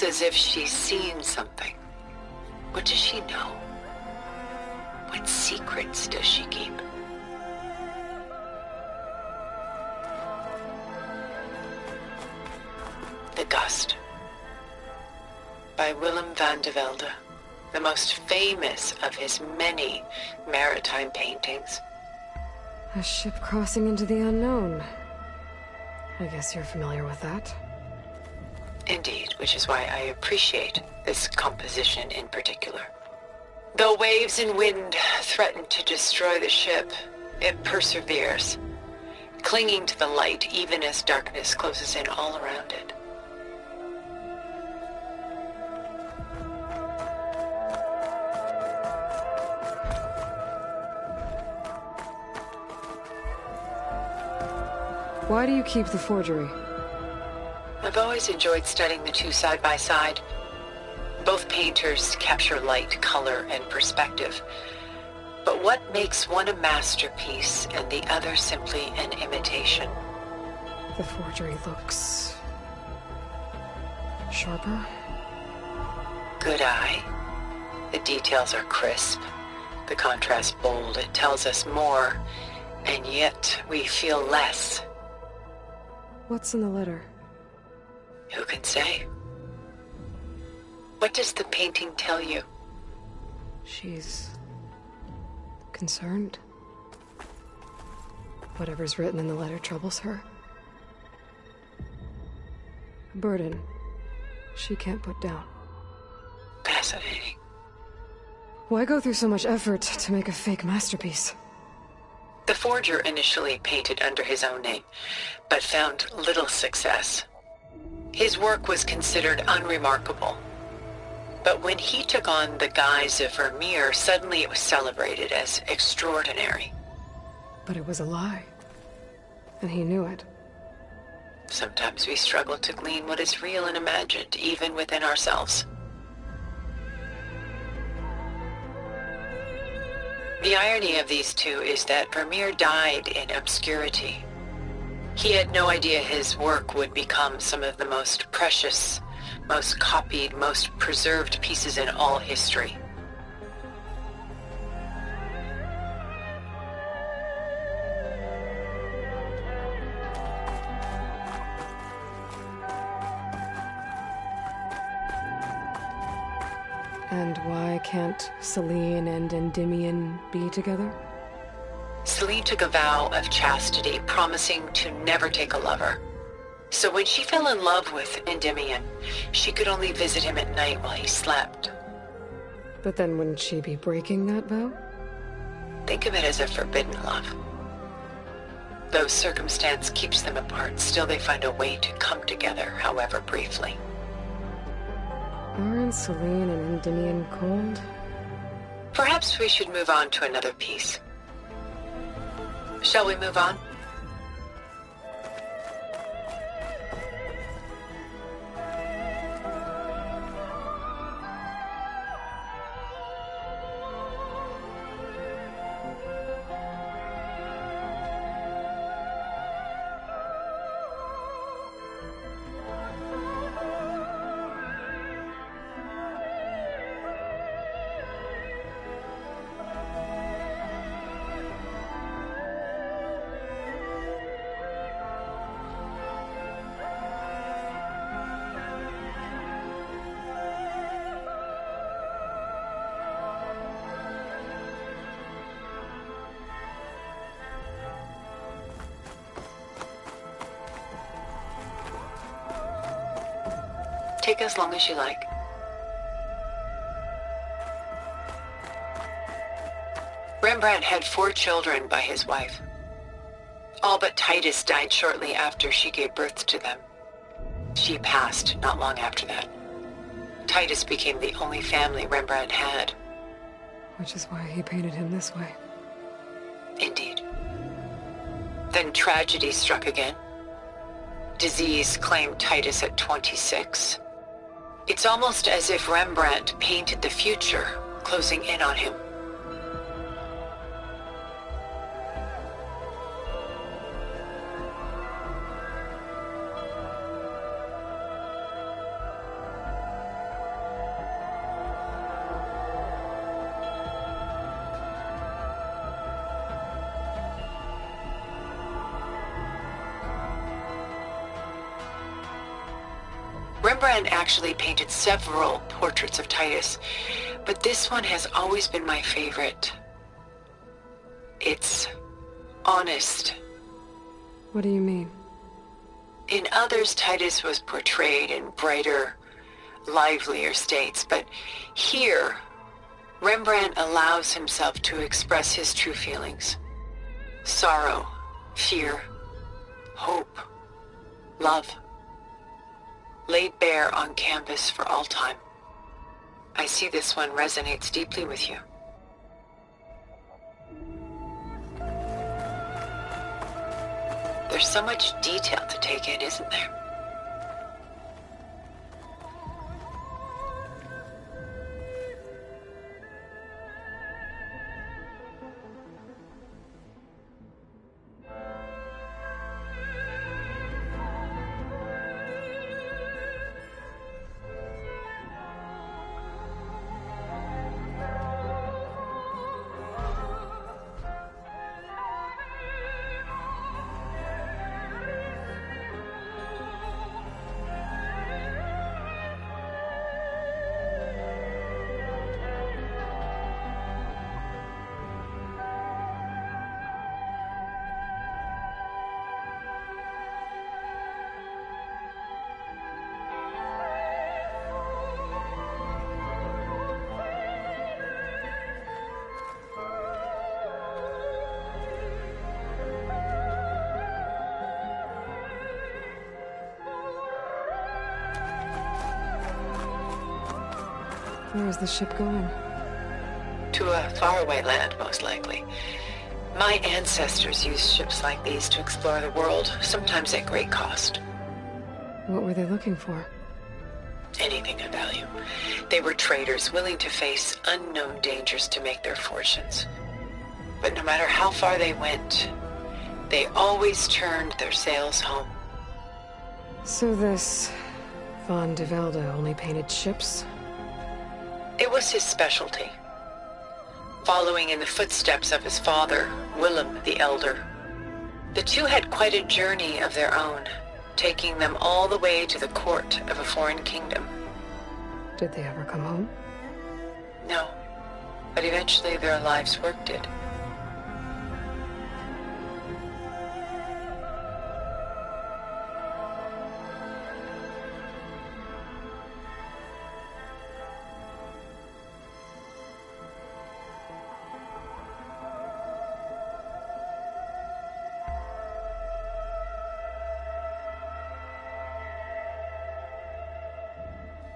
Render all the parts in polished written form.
as if she's seen something. What does she know? What secrets does she keep? The Gust by Willem van de Velde, the most famous of his many maritime paintings. A ship crossing into the unknown. I guess you're familiar with that. Indeed, which is why I appreciate this composition in particular. Though waves and wind threaten to destroy the ship, it perseveres, clinging to the light even as darkness closes in all around it. Why do you keep the forgery? I've always enjoyed studying the two side by side. Both painters capture light, color, and perspective. But what makes one a masterpiece and the other simply an imitation? The forgery looks sharper. Good eye. The details are crisp. The contrast bold. It tells us more, and yet we feel less. What's in the letter? Who can say? What does the painting tell you? She's concerned. Whatever's written in the letter troubles her. A burden she can't put down. Fascinating. Why go through so much effort to make a fake masterpiece? The forger initially painted under his own name, but found little success. His work was considered unremarkable. But when he took on the guise of Vermeer, suddenly it was celebrated as extraordinary. But it was a lie. And he knew it. Sometimes we struggle to glean what is real and imagined, even within ourselves. The irony of these two is that Vermeer died in obscurity. He had no idea his work would become some of the most precious, most copied, most preserved pieces in all history. And why can't Celine and Endymion be together? Celine took a vow of chastity, promising to never take a lover. So when she fell in love with Endymion, she could only visit him at night while he slept. But then wouldn't she be breaking that vow? Think of it as a forbidden love. Though circumstance keeps them apart, still they find a way to come together, however briefly. Aren't Celine and Endymion cold? Perhaps we should move on to another piece. Shall we move on? Take as long as you like. Rembrandt had 4 children by his wife. All but Titus died shortly after she gave birth to them. She passed not long after that. Titus became the only family Rembrandt had. Which is why he painted him this way. Indeed. Then tragedy struck again. Disease claimed Titus at 26. It's almost as if Rembrandt painted the future, closing in on him. Rembrandt actually painted several portraits of Titus, but this one has always been my favorite. It's honest. What do you mean? In others, Titus was portrayed in brighter, livelier states, but here, Rembrandt allows himself to express his true feelings. Sorrow, fear, hope, love, laid bare on canvas for all time. I see this one resonates deeply with you. There's so much detail to take in, isn't there? Where is the ship going? To a faraway land, most likely. My ancestors used ships like these to explore the world, sometimes at great cost. What were they looking for? Anything of value. They were traders willing to face unknown dangers to make their fortunes. But no matter how far they went, they always turned their sails home. So this Von de Velde only painted ships? It was his specialty. Following in the footsteps of his father, Willem the Elder. The two had quite a journey of their own, taking them all the way to the court of a foreign kingdom. Did they ever come home? No, but eventually their lives worked it.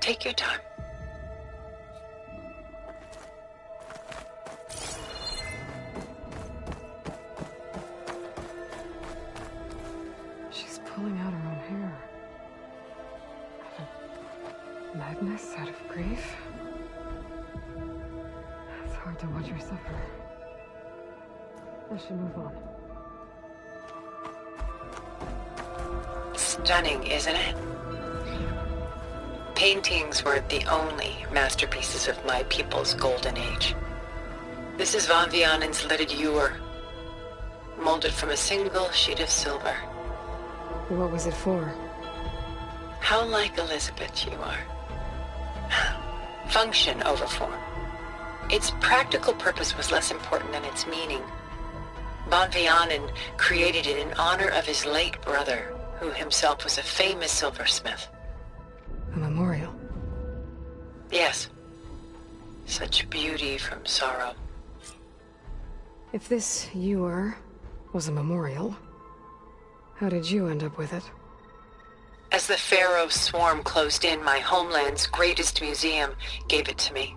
Take your time. She's pulling out her own hair. Out of madness, out of grief. It's hard to watch her suffer. I should move on. Stunning, isn't it? Paintings were the only masterpieces of my people's golden age. This is Von Vianen's leaded ewer, molded from a single sheet of silver. What was it for? How like Elizabeth you are. Function over form. Its practical purpose was less important than its meaning. Von Vianen created it in honor of his late brother, who himself was a famous silversmith. A memorial? Yes. Such beauty from sorrow. If this ewer was a memorial, how did you end up with it? As the Pharaoh swarm closed in, my homeland's greatest museum gave it to me,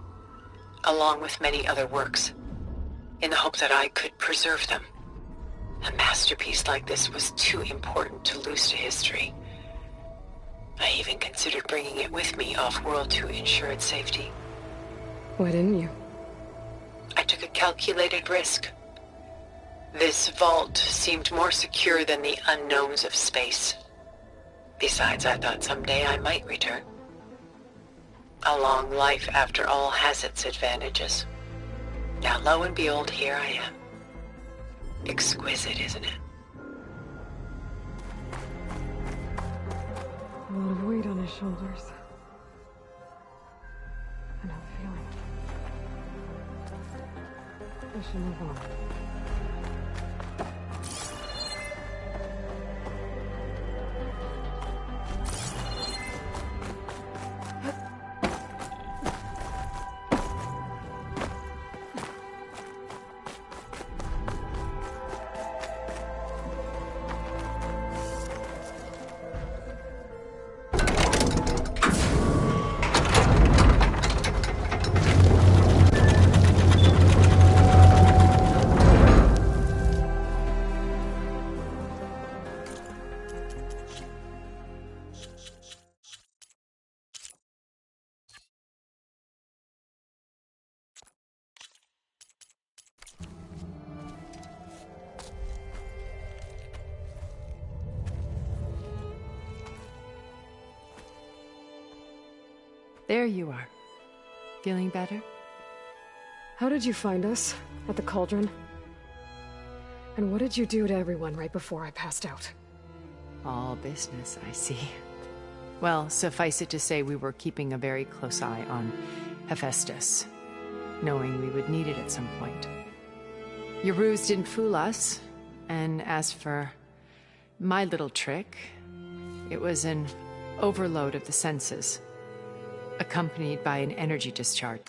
along with many other works, in the hope that I could preserve them. A masterpiece like this was too important to lose to history. I even considered bringing it with me off-world to ensure its safety. Why didn't you? I took a calculated risk. This vault seemed more secure than the unknowns of space. Besides, I thought someday I might return. A long life, after all, has its advantages. Now, lo and behold, here I am. Exquisite, isn't it? A lot of weight on his shoulders. I know the feeling. I should move on. There you are. Feeling better? How did you find us? At the cauldron? And what did you do to everyone right before I passed out? All business, I see. Well, suffice it to say we were keeping a very close eye on Hephaestus, knowing we would need it at some point. Your ruse didn't fool us, and as for my little trick, it was an overload of the senses, accompanied by an energy discharge.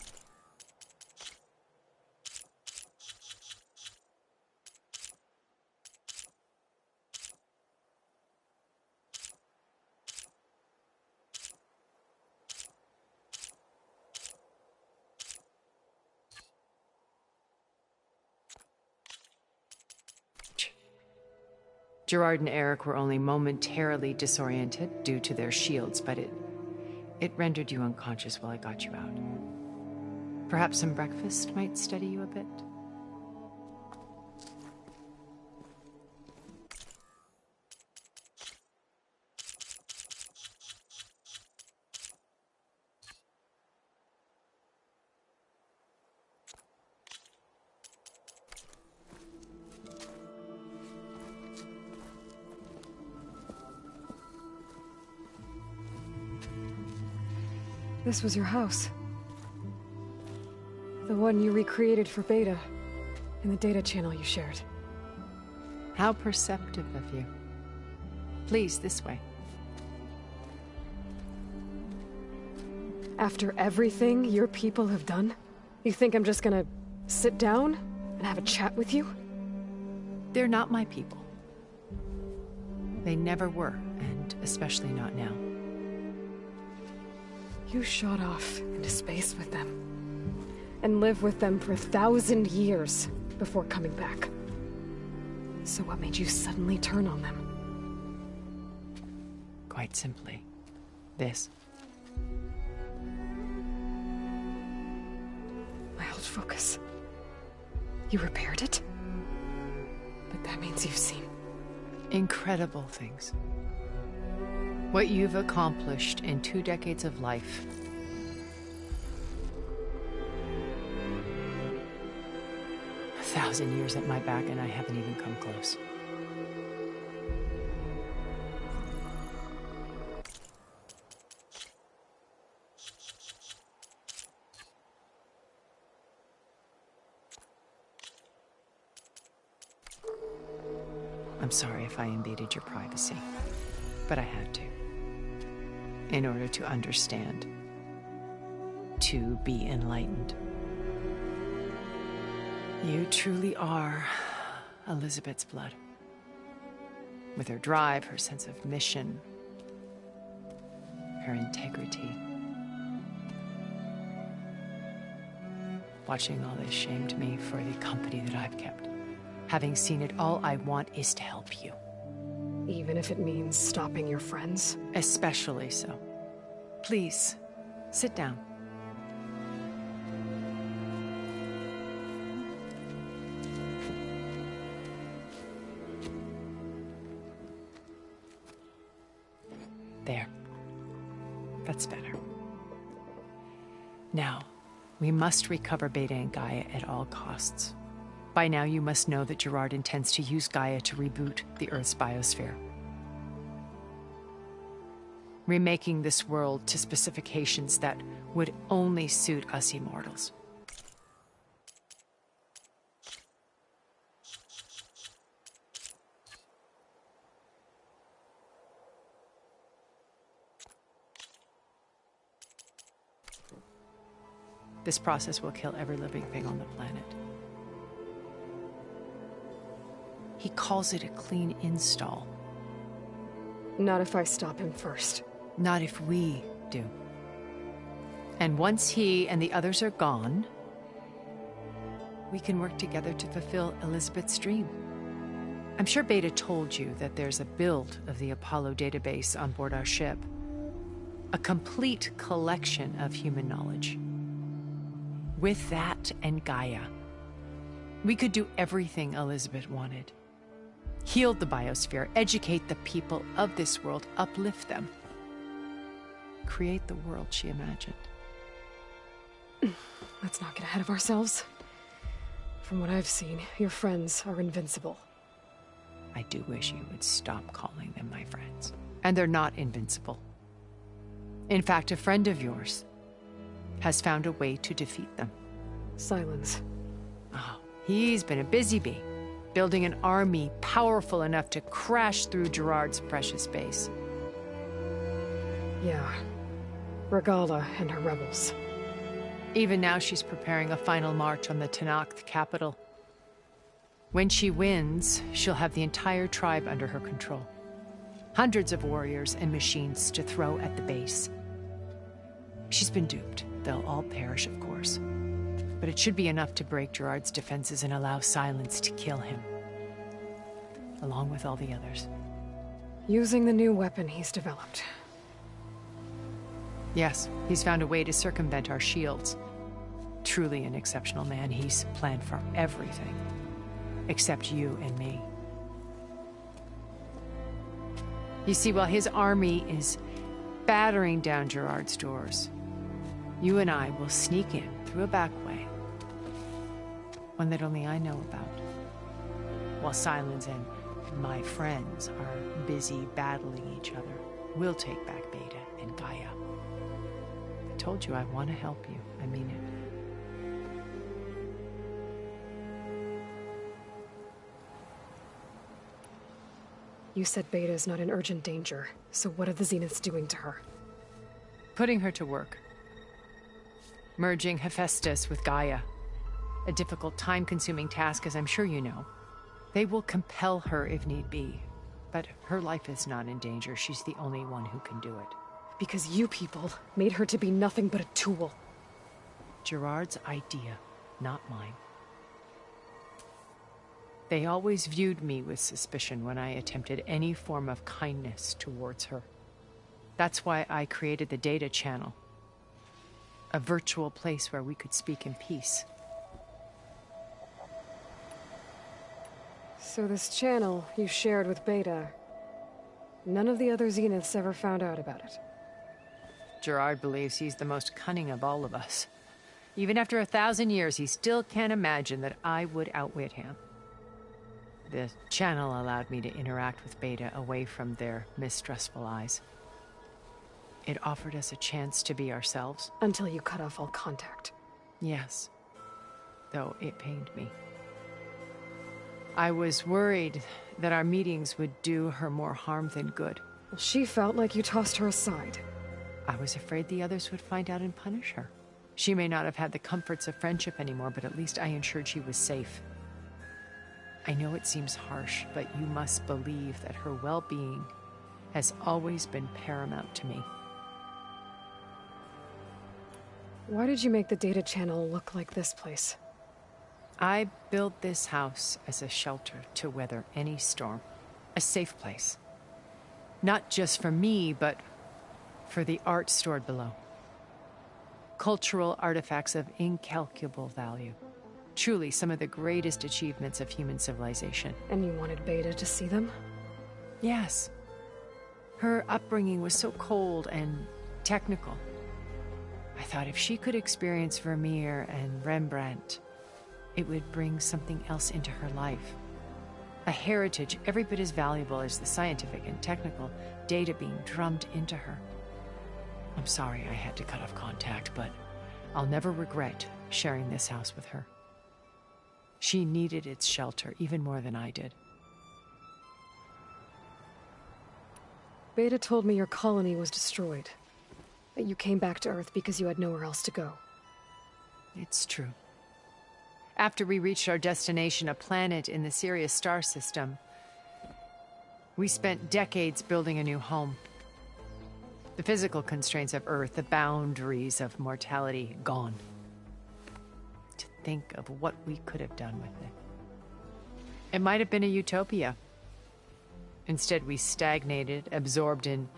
Gerard and Eric were only momentarily disoriented due to their shields, but it rendered you unconscious while I got you out. Perhaps some breakfast might steady you a bit? This was your house. The one you recreated for Beta, in the data channel you shared. How perceptive of you. Please, this way. After everything your people have done, you think I'm just gonna sit down and have a chat with you? They're not my people. They never were, and especially not now. You shot off into space with them, and lived with them for 1,000 years before coming back. So what made you suddenly turn on them? Quite simply, this. My old focus. You repaired it? But that means you've seen... incredible things. What you've accomplished in 2 decades of life. A 1,000 years at my back and I haven't even come close. I'm sorry if I invaded your privacy, but I had to. In order to understand, to be enlightened. You truly are Elizabeth's blood. With her drive, her sense of mission, her integrity. Watching all this shamed me for the company that I've kept. Having seen it, all I want is to help you. Even if it means stopping your friends? Especially so. Please, sit down. There. That's better. Now, we must recover Beta and Gaia at all costs. By now, you must know that Gerard intends to use Gaia to reboot the Earth's biosphere. remaking this world to specifications that would only suit us immortals. This process will kill every living thing on the planet. He calls it a clean install. Not if I stop him first. Not if we do. And once he and the others are gone, we can work together to fulfill Elizabeth's dream. I'm sure Beta told you that there's a build of the Apollo database on board our ship. A complete collection of human knowledge. With that and Gaia, we could do everything Elizabeth wanted. Heal the biosphere, educate the people of this world, uplift them. Create the world she imagined. Let's not get ahead of ourselves. From what I've seen, your friends are invincible. I do wish you would stop calling them my friends. And they're not invincible. In fact, a friend of yours has found a way to defeat them. Silence. Oh, he's been a busy bee, building an army powerful enough to crash through Gerard's precious base. Yeah. Regala and her rebels. Even now she's preparing a final march on the Tenakth capital. When she wins, she'll have the entire tribe under her control. Hundreds of warriors and machines to throw at the base. She's been duped. They'll all perish, of course. But it should be enough to break Gerard's defenses and allow Silence to kill him. Along with all the others. Using the new weapon he's developed. Yes, he's found a way to circumvent our shields. Truly an exceptional man. He's planned for everything. Except you and me. You see, while his army is battering down Gerard's doors, you and I will sneak in through a back way. One that only I know about. While Silence and my friends are busy battling each other, we'll take back Beta and Gaia. I told you I want to help you. I mean it. You said Beta is not in urgent danger, so what are the Zeniths doing to her? Putting her to work. Merging Hephaestus with Gaia. A difficult, time-consuming task, as I'm sure you know. They will compel her if need be. But her life is not in danger. She's the only one who can do it. Because you people made her to be nothing but a tool. Gerard's idea, not mine. They always viewed me with suspicion when I attempted any form of kindness towards her. That's why I created the data channel. A virtual place where we could speak in peace. So this channel you shared with Beta, none of the other Zeniths ever found out about it. Gerard believes he's the most cunning of all of us. Even after 1,000 years, he still can't imagine that I would outwit him. The channel allowed me to interact with Beta away from their mistrustful eyes. It offered us a chance to be ourselves. Until you cut off all contact. Yes. Though it pained me. I was worried that our meetings would do her more harm than good. Well, she felt like you tossed her aside. I was afraid the others would find out and punish her. She may not have had the comforts of friendship anymore, but at least I ensured she was safe. I know it seems harsh, but you must believe that her well-being has always been paramount to me. Why did you make the data channel look like this place? I built this house as a shelter to weather any storm. A safe place. Not just for me, but for the art stored below. Cultural artifacts of incalculable value. Truly some of the greatest achievements of human civilization. And you wanted Beta to see them? Yes. Her upbringing was so cold and technical. I thought if she could experience Vermeer and Rembrandt, it would bring something else into her life. A heritage every bit as valuable as the scientific and technical data being drummed into her. I'm sorry I had to cut off contact, but I'll never regret sharing this house with her. She needed its shelter even more than I did. Beta told me your colony was destroyed. That you came back to Earth because you had nowhere else to go. It's true. After we reached our destination, a planet in the Sirius star system, we spent decades building a new home. The physical constraints of Earth, the boundaries of mortality, gone. To think of what we could have done with it. It might have been a utopia. Instead, we stagnated, absorbed in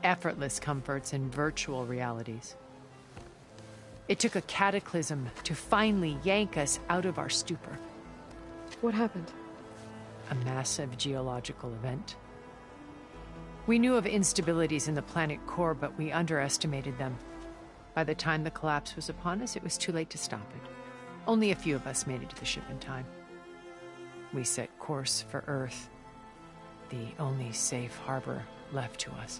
effortless comforts and virtual realities. It took a cataclysm to finally yank us out of our stupor. What happened? A massive geological event. We knew of instabilities in the planet core, but we underestimated them. By the time the collapse was upon us, it was too late to stop it. Only a few of us made it to the ship in time. We set course for Earth, the only safe harbor left to us.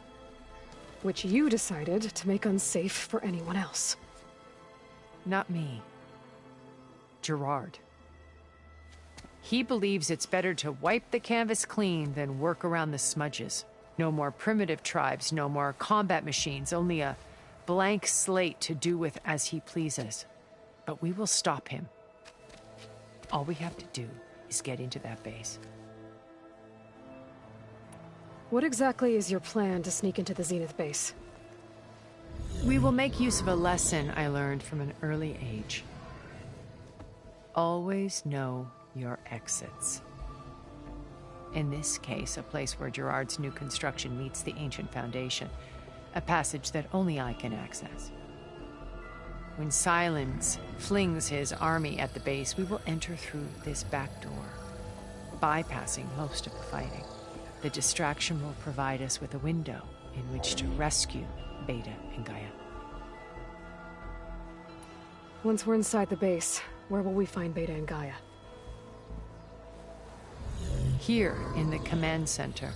Which you decided to make unsafe for anyone else. Not me. Gerard. He believes it's better to wipe the canvas clean than work around the smudges. No more primitive tribes, no more combat machines, only a blank slate to do with as he pleases. But we will stop him. All we have to do is get into that base. What exactly is your plan to sneak into the Zenith base? We will make use of a lesson I learned from an early age. Always know your exits. In this case, a place where Gerard's new construction meets the ancient foundation, a passage that only I can access. When Silence flings his army at the base, we will enter through this back door, bypassing most of the fighting. The distraction will provide us with a window in which to rescue Beta and Gaia. Once we're inside the base, where will we find Beta and Gaia? Here in the command center.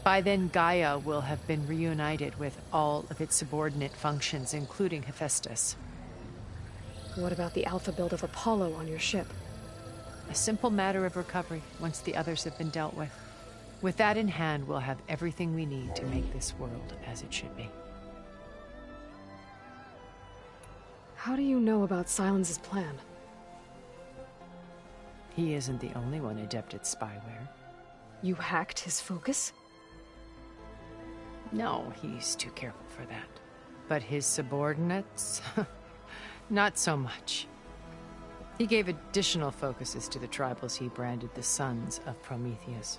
By then, Gaia will have been reunited with all of its subordinate functions, including Hephaestus. What about the alpha build of Apollo on your ship? A simple matter of recovery once the others have been dealt with. With that in hand, we'll have everything we need to make this world as it should be. How do you know about Silence's plan? He isn't the only one adept at spyware. You hacked his focus? No, he's too careful for that. But his subordinates? Not so much. He gave additional focuses to the tribals he branded the Sons of Prometheus.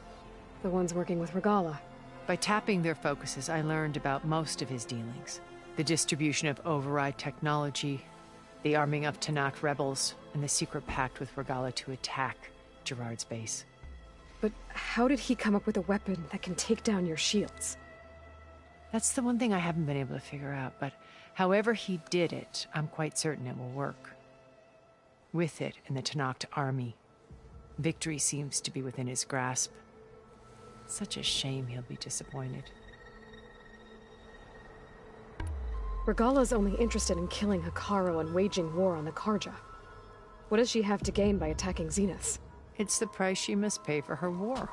The ones working with Regala. By tapping their focuses, I learned about most of his dealings. The distribution of override technology, the arming of Tanakh rebels, and the secret pact with Regala to attack Gerard's base. But how did he come up with a weapon that can take down your shields? That's the one thing I haven't been able to figure out, but however he did it, I'm quite certain it will work. With it and the Tanakh army, victory seems to be within his grasp. Such a shame he'll be disappointed. Regala's only interested in killing Hekarro and waging war on the Karja. What does she have to gain by attacking Zeniths? It's the price she must pay for her war.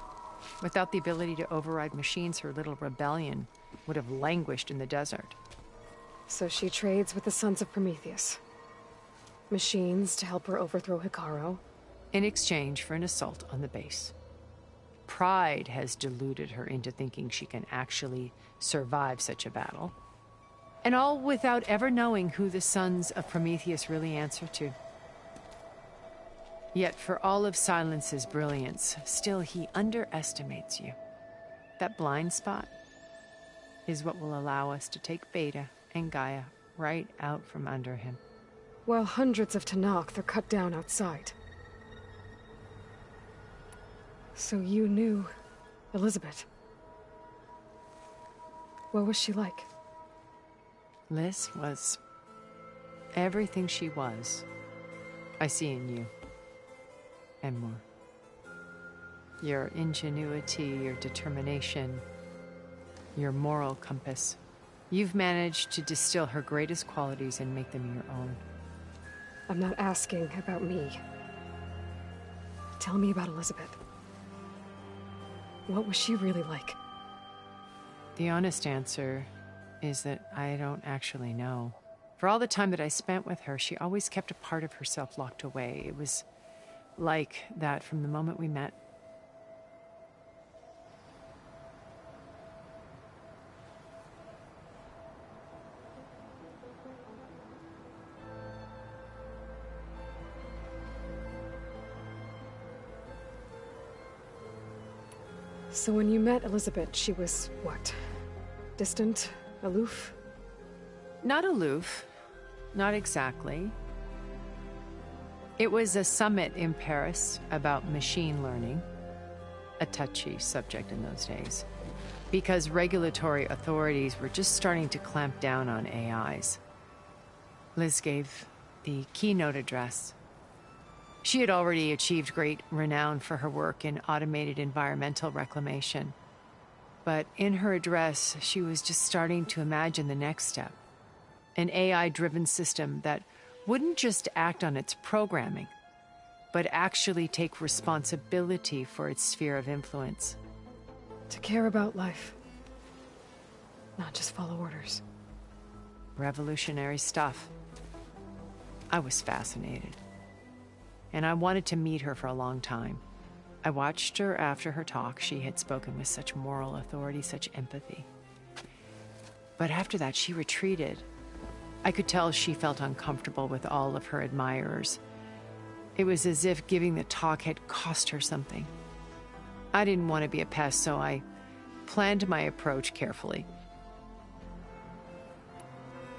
Without the ability to override machines, her little rebellion would have languished in the desert. So she trades with the Sons of Prometheus. Machines to help her overthrow Hekarro. In exchange for an assault on the base. Pride has deluded her into thinking she can actually survive such a battle. And all without ever knowing who the Sons of Prometheus really answer to. Yet for all of Silence's brilliance, still he underestimates you. That blind spot is what will allow us to take Beta and Gaia right out from under him. While hundreds of Tanakh are cut down outside. So you knew Elizabeth. What was she like? Liz was everything she was. I see in you. And more. Your ingenuity, your determination, your moral compass. You've managed to distill her greatest qualities and make them your own. I'm not asking about me. Tell me about Elizabeth. What was she really like? The honest answer is that I don't actually know. For all the time that I spent with her, she always kept a part of herself locked away. It was like that from the moment we met. So when you met Elizabeth, she was what? Distant? Aloof? Not aloof. Not exactly. It was a summit in Paris about machine learning, a touchy subject in those days, because regulatory authorities were just starting to clamp down on AIs. Liz gave the keynote address. She had already achieved great renown for her work in automated environmental reclamation. But in her address, she was just starting to imagine the next step. An AI-driven system that wouldn't just act on its programming, but actually take responsibility for its sphere of influence. To care about life. Not just follow orders. Revolutionary stuff. I was fascinated. And I wanted to meet her for a long time. I watched her after her talk. She had spoken with such moral authority, such empathy. But after that, she retreated. I could tell she felt uncomfortable with all of her admirers. It was as if giving the talk had cost her something. I didn't want to be a pest, so I planned my approach carefully.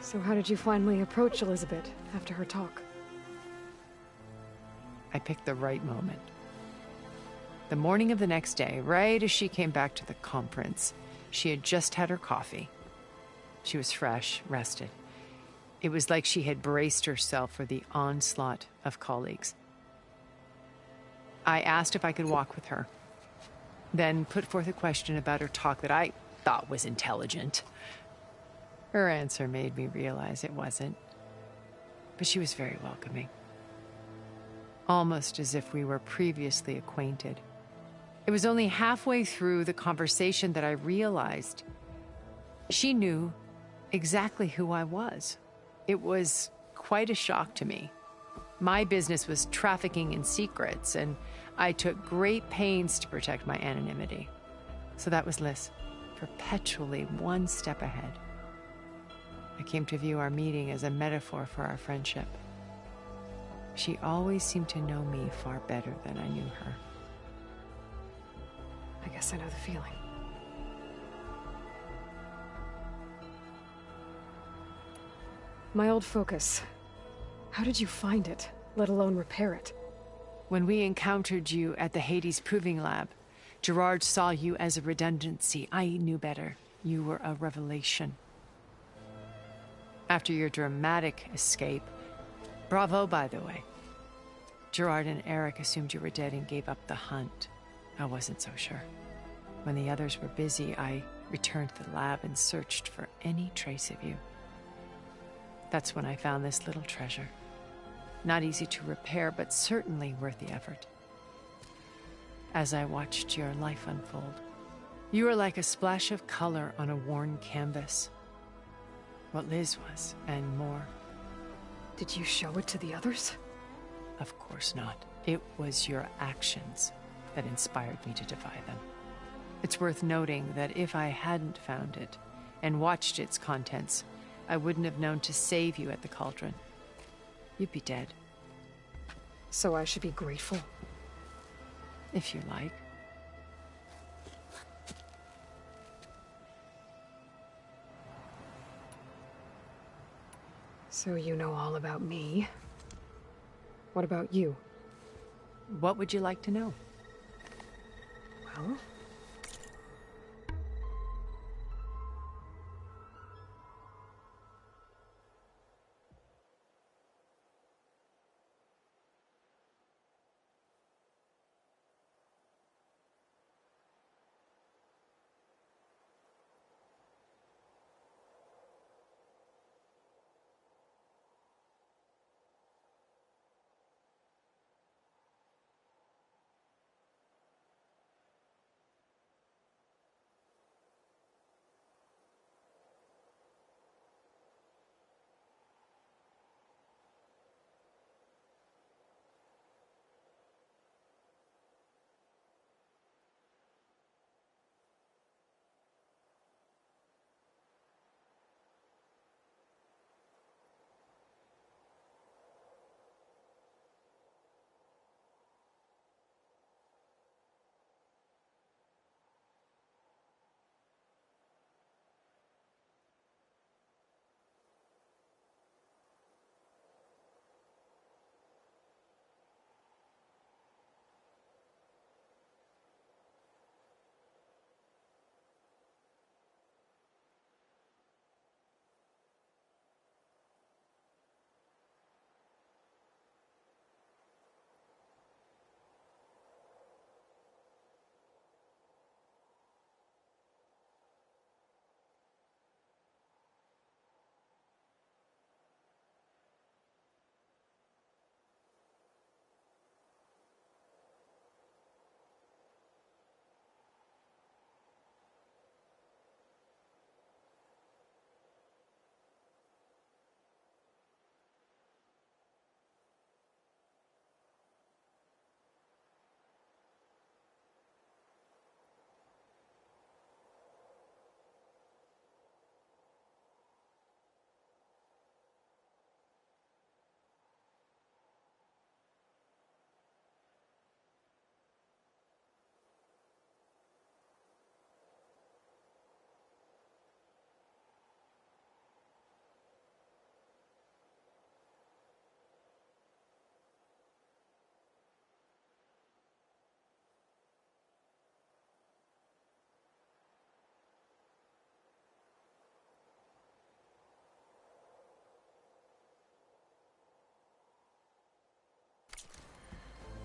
So how did you finally approach Elizabeth after her talk? I picked the right moment. The morning of the next day, right as she came back to the conference, she had just had her coffee. She was fresh, rested. It was like she had braced herself for the onslaught of colleagues. I asked if I could walk with her, then put forth a question about her talk that I thought was intelligent. Her answer made me realize it wasn't, but she was very welcoming. Almost as if we were previously acquainted. It was only halfway through the conversation that I realized she knew exactly who I was. It was quite a shock to me. My business was trafficking in secrets, and I took great pains to protect my anonymity. So that was Liz, perpetually one step ahead. I came to view our meeting as a metaphor for our friendship. She always seemed to know me far better than I knew her. I guess I know the feeling. My old focus. How did you find it, let alone repair it? When we encountered you at the Hades Proving Lab, Gerard saw you as a redundancy. I knew better. You were a revelation. After your dramatic escape, bravo, by the way. Gerard and Eric assumed you were dead and gave up the hunt. I wasn't so sure. When the others were busy, I returned to the lab and searched for any trace of you. That's when I found this little treasure. Not easy to repair, but certainly worth the effort. As I watched your life unfold, you were like a splash of color on a worn canvas. What Liz was, and more. Did you show it to the others? Of course not. It was your actions that inspired me to defy them. It's worth noting that if I hadn't found it and watched its contents, I wouldn't have known to save you at the cauldron. You'd be dead. So I should be grateful? If you like. So you know all about me. What about you? What would you like to know? Well...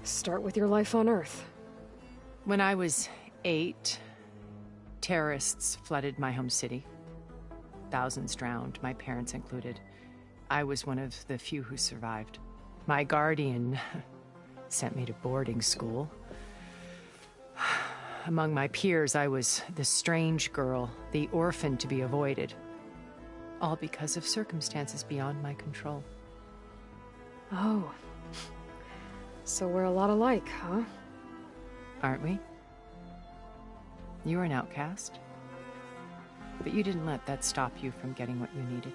Start with your life on Earth. When I was 8, terrorists flooded my home city. Thousands drowned, my parents included. I was one of the few who survived. My guardian sent me to boarding school. Among my peers, I was the strange girl, the orphan to be avoided. All because of circumstances beyond my control. Oh. So we're a lot alike, huh? Aren't we? You were an outcast. But you didn't let that stop you from getting what you needed.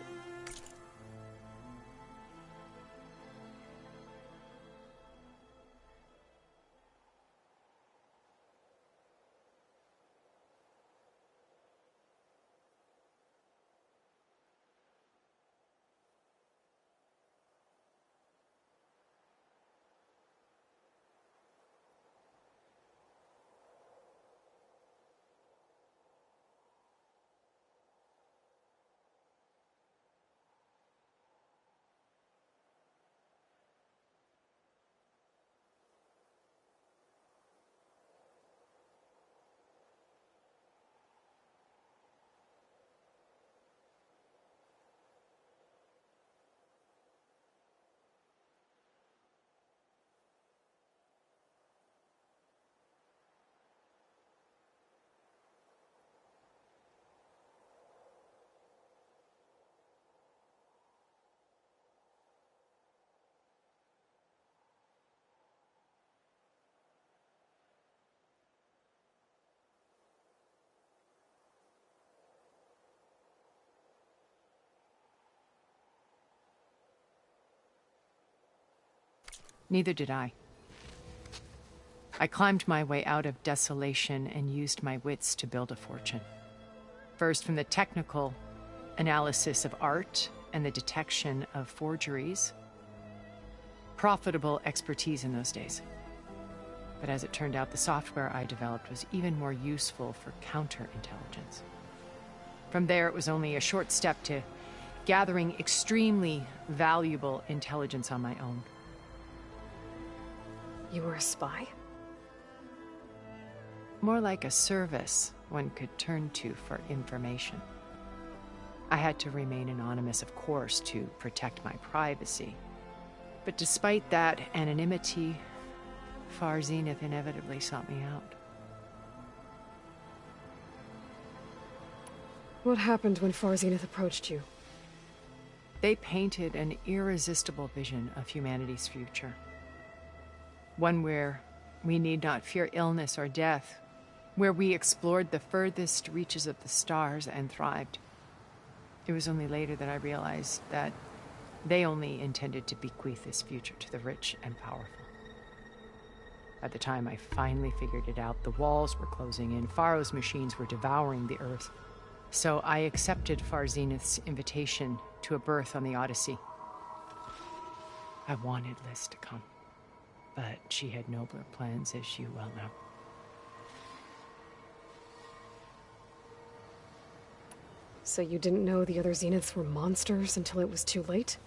Neither did I. I climbed my way out of desolation and used my wits to build a fortune. First, from the technical analysis of art and the detection of forgeries. Profitable expertise in those days. But as it turned out, the software I developed was even more useful for counterintelligence. From there, it was only a short step to gathering extremely valuable intelligence on my own. You were a spy? More like a service one could turn to for information. I had to remain anonymous, of course, to protect my privacy. But despite that anonymity, Far Zenith inevitably sought me out. What happened when Far Zenith approached you? They painted an irresistible vision of humanity's future. One where we need not fear illness or death, where we explored the furthest reaches of the stars and thrived. It was only later that I realized that they only intended to bequeath this future to the rich and powerful. By the time I finally figured it out, the walls were closing in, Pharaoh's machines were devouring the Earth. So I accepted Far Zenith's invitation to a berth on the Odyssey. I wanted Liz to come. But she had nobler plans, as you well know. So you didn't know the other Zeniths were monsters until it was too late?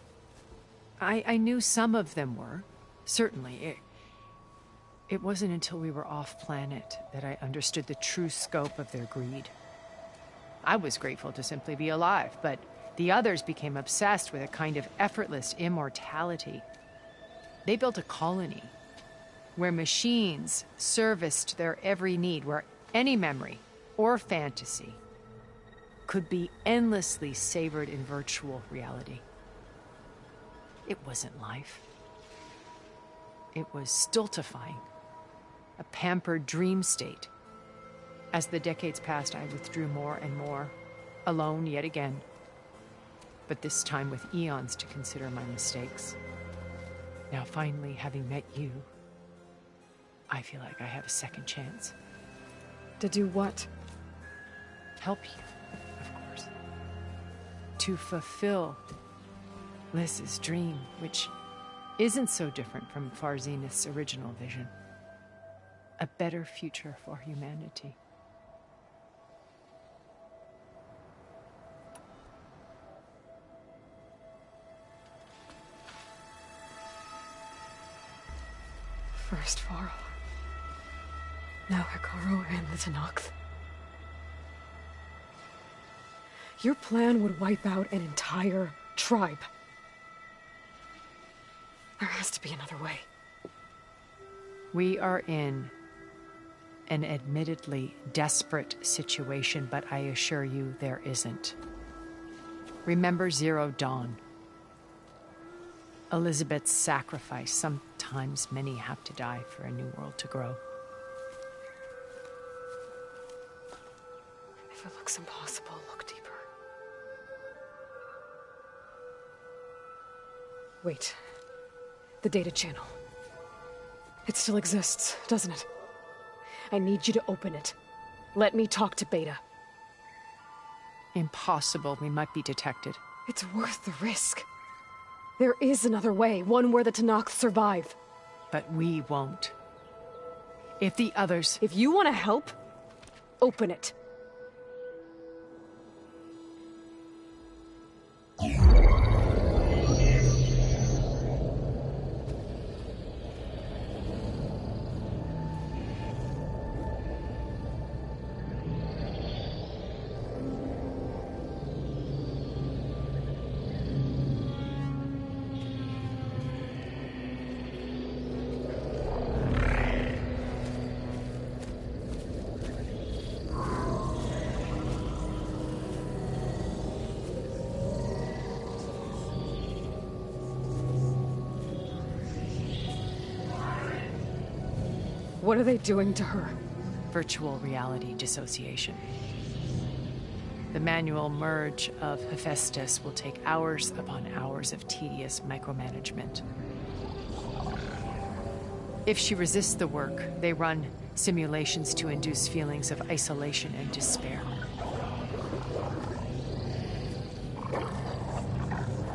I knew some of them were. Certainly. It wasn't until we were off-planet that I understood the true scope of their greed. I was grateful to simply be alive, but the others became obsessed with a kind of effortless immortality. They built a colony where machines serviced their every need, where any memory or fantasy could be endlessly savored in virtual reality. It wasn't life. It was stultifying, a pampered dream state. As the decades passed, I withdrew more and more, alone yet again, but this time with eons to consider my mistakes. Now finally, having met you, I feel like I have a second chance. To do what? Help you, of course. To fulfill Liz's dream, which isn't so different from Far Zenith's original vision. A better future for humanity. First Varl. Now Hikaru and the Tenakth. Your plan would wipe out an entire tribe. There has to be another way. We are in an admittedly desperate situation, but I assure you there isn't. Remember Zero Dawn. Elizabeth's sacrifice. Sometimes many have to die for a new world to grow. If it looks impossible, look deeper. Wait. The data channel. It still exists, doesn't it? I need you to open it. Let me talk to Beta. Impossible. We might be detected. It's worth the risk. There is another way, one where the Tenakth survive. But we won't. If the others... If you want to help, open it. What are they doing to her? Virtual reality dissociation. The manual merge of Hephaestus will take hours upon hours of tedious micromanagement. If she resists the work, they run simulations to induce feelings of isolation and despair.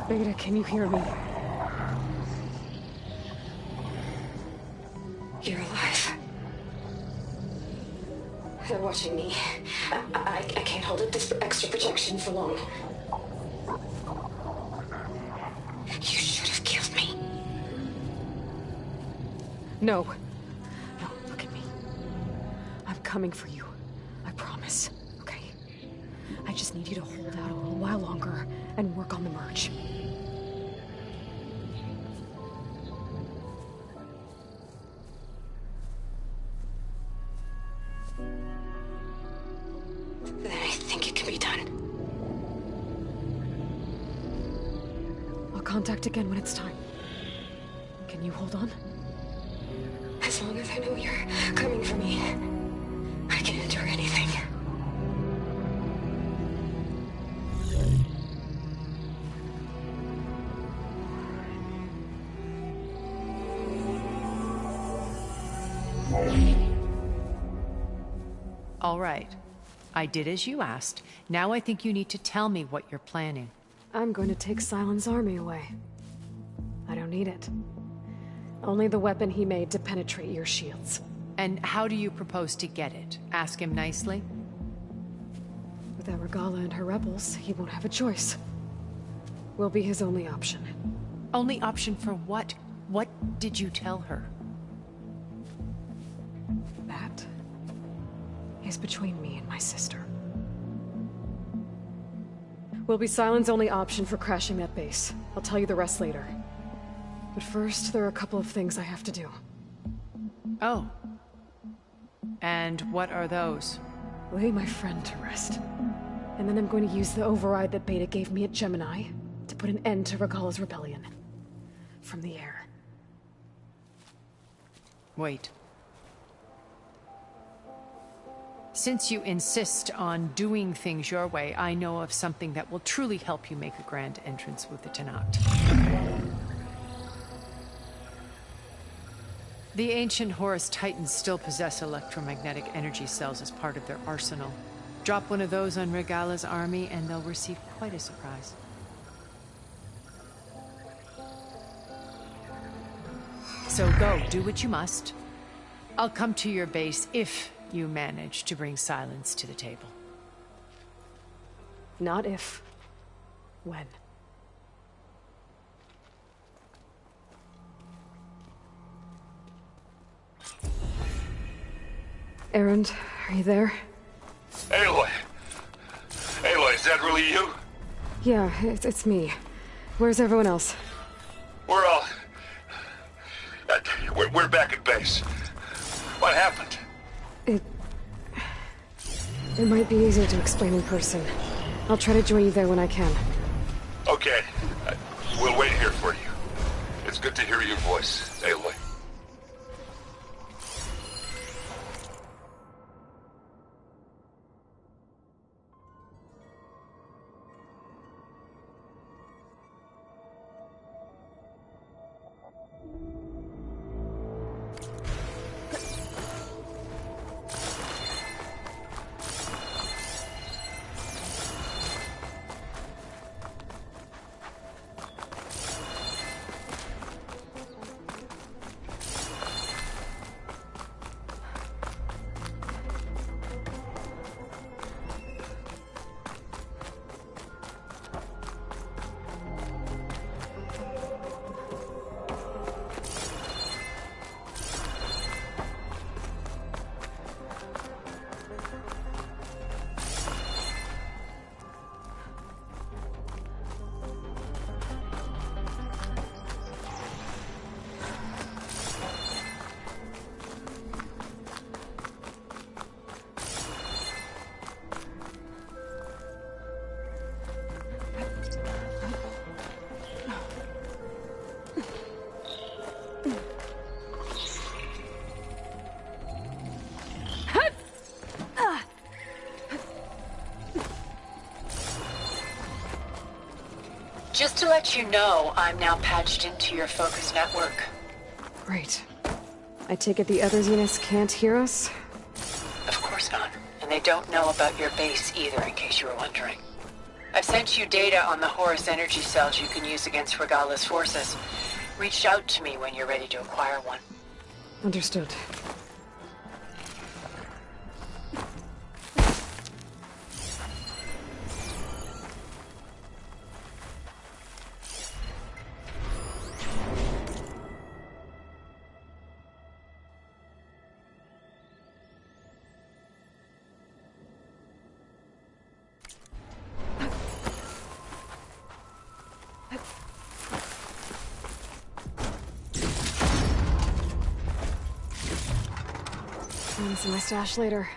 Beta, can you hear me? You're alive. They're watching me. I can't hold up this extra protection for long. You should have killed me. No. No, look at me. I'm coming for you. I promise. Okay? I just need you to hold out a little while longer and work on the merge. Then I think it can be done. I'll contact again when it's time. Can you hold on? As long as I know you're coming for me, I can endure anything. All right. I did as you asked. Now I think you need to tell me what you're planning. I'm going to take Silent's army away. I don't need it. Only the weapon he made to penetrate your shields. And how do you propose to get it? Ask him nicely? Without Regala and her rebels, he won't have a choice. We'll be his only option. Only option for what? What did you tell her? That is between me and my sister. Will be Silent's only option for crashing that base. I'll tell you the rest later. But first, there are a couple of things I have to do. Oh. And what are those? Lay my friend to rest. And then I'm going to use the override that Beta gave me at Gemini to put an end to Regala's rebellion. From the air. Wait. Since you insist on doing things your way, I know of something that will truly help you make a grand entrance with the Tenakth. The ancient Horus Titans still possess electromagnetic energy cells as part of their arsenal. Drop one of those on Regala's army and they'll receive quite a surprise. So go, do what you must. I'll come to your base if you manage to bring Silence to the table. Not if. When. Erend, are you there? Aloy! Aloy, is that really you? Yeah, it's me. Where's everyone else? We're all... We're back at base. What happened? It might be easier to explain in person. I'll try to join you there when I can. Okay. We'll wait here for you. It's good to hear your voice, Aloy. Just to let you know, I'm now patched into your focus network. Great. I take it the other Xenos can't hear us? Of course not. And they don't know about your base either, in case you were wondering. I've sent you data on the Horus energy cells you can use against Regala's forces. Reach out to me when you're ready to acquire one. Understood. Find some of my stash later.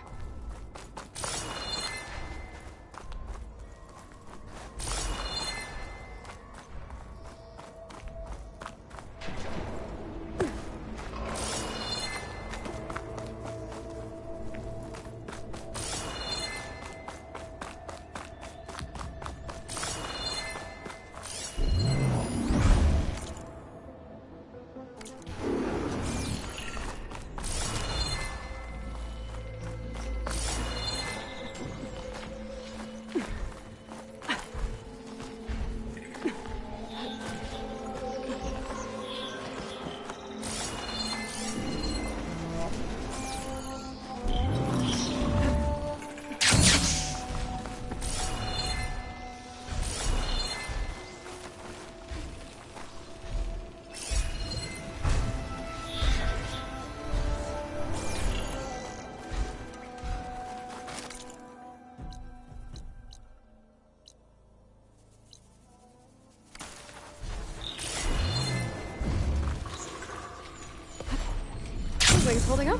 Wings holding up?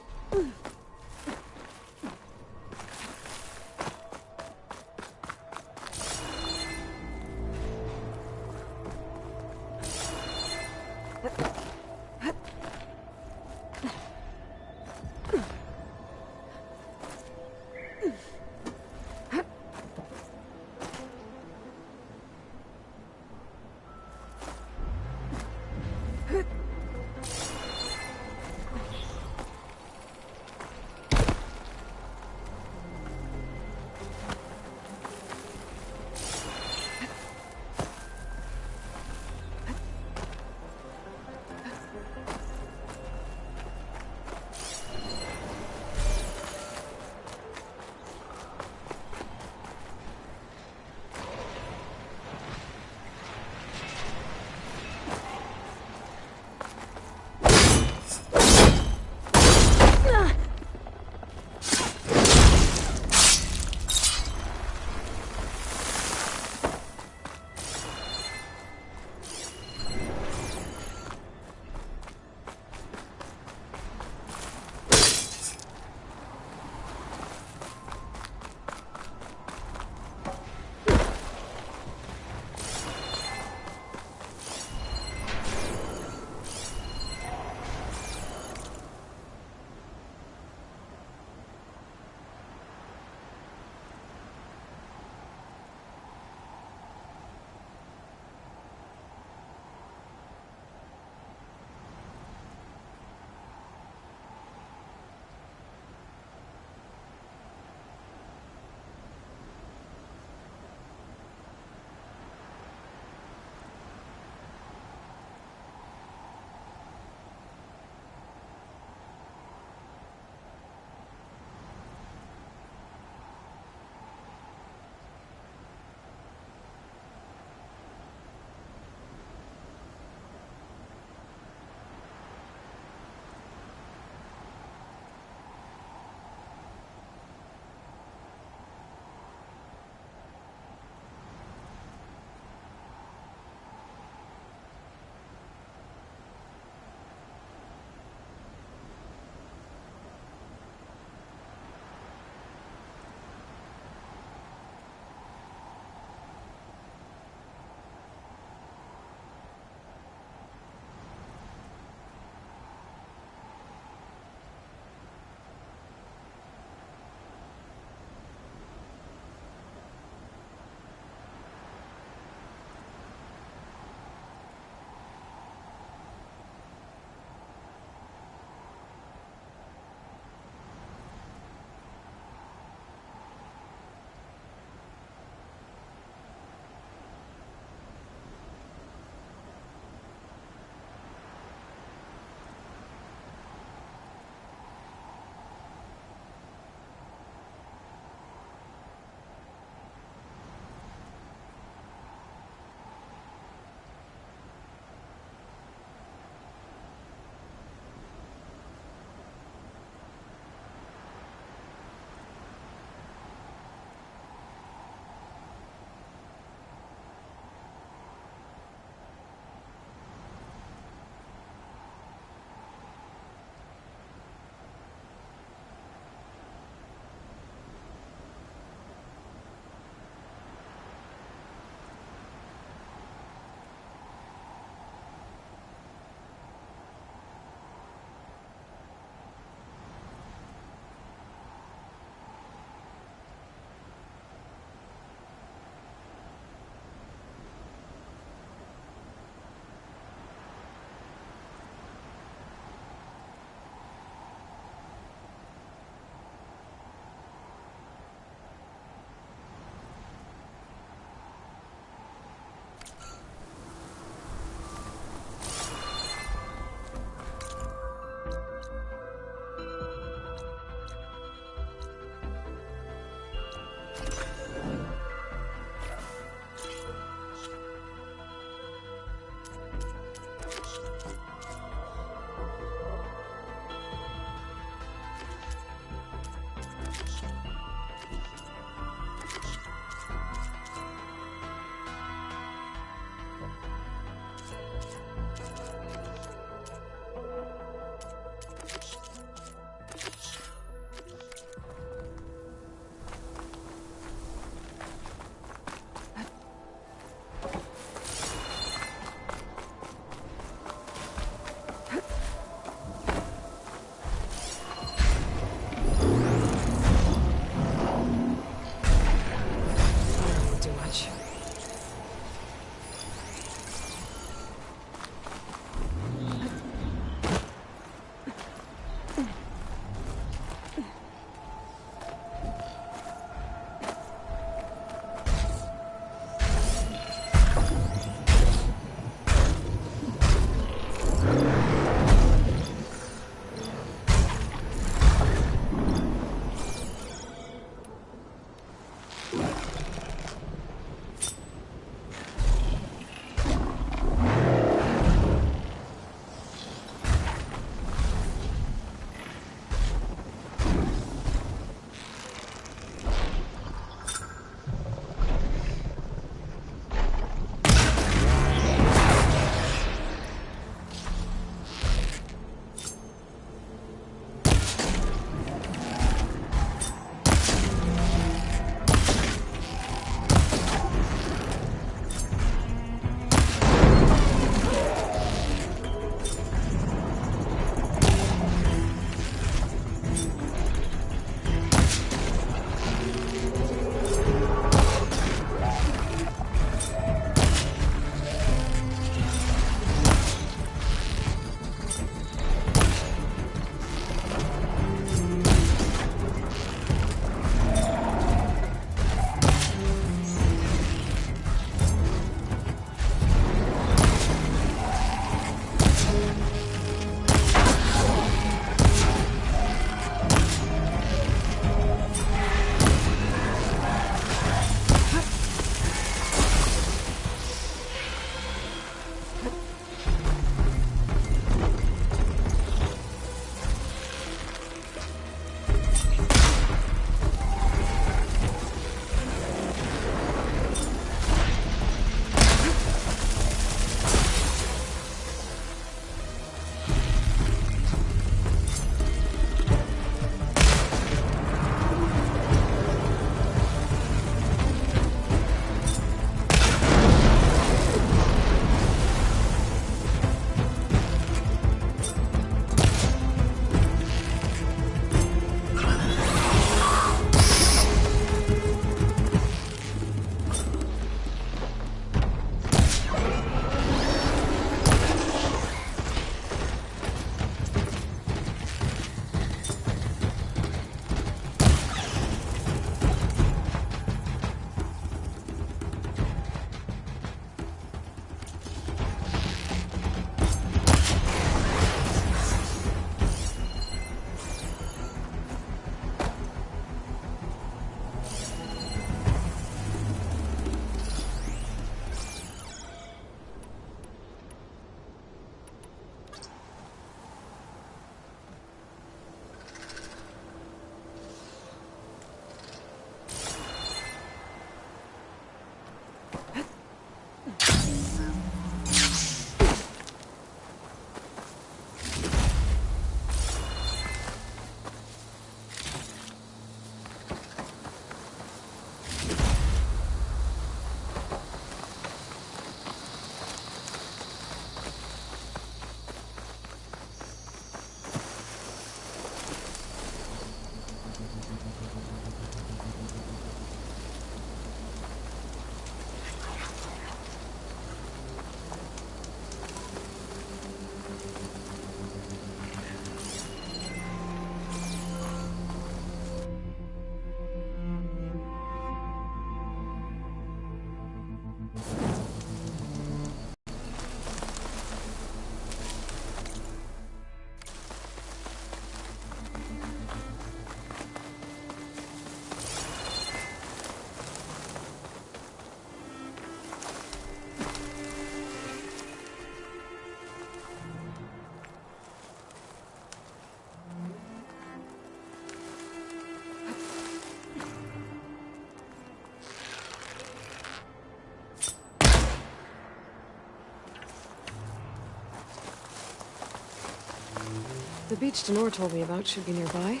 The beach Denor told me about should be nearby.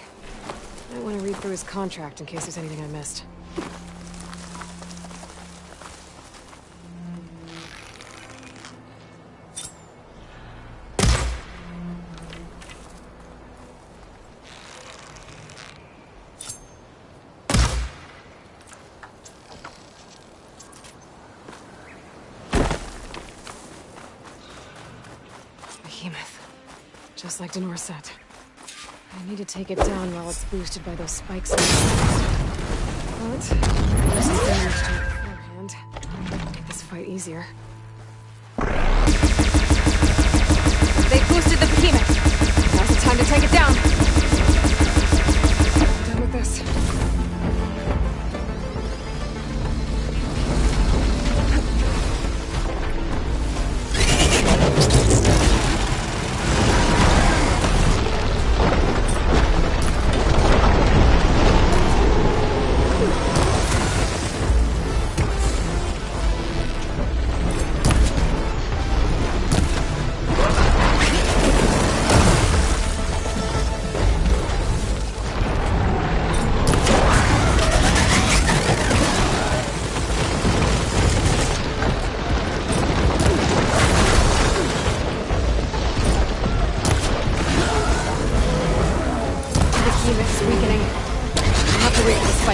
I want to read through his contract in case there's anything I missed. Behemoth. Just like Denor said. I need to take it down while it's boosted by those spikes. But this is damage to it beforehand. Make this fight easier. They boosted the behemoth. Now's the time to take it down. Done with this.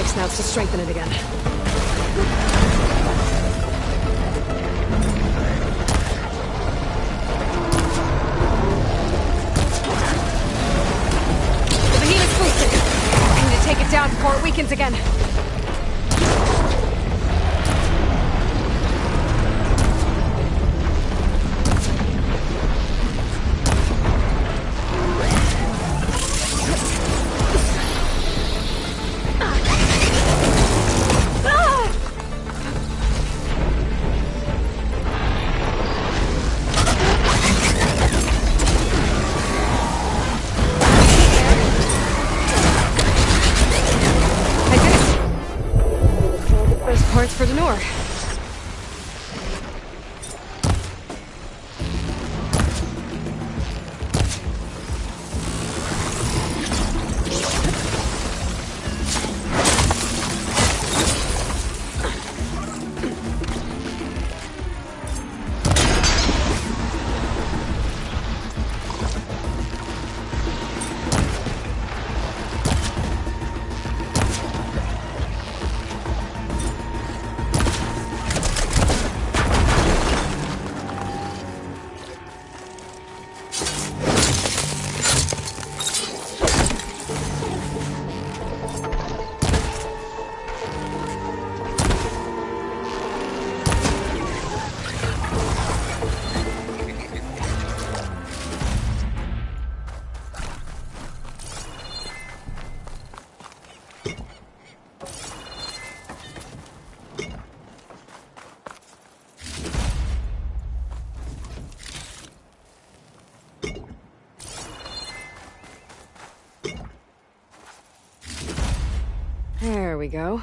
Snouts to strengthen it again. The behemoth's boosted. I need to take it down before it weakens again. Parts for Denor. There we go.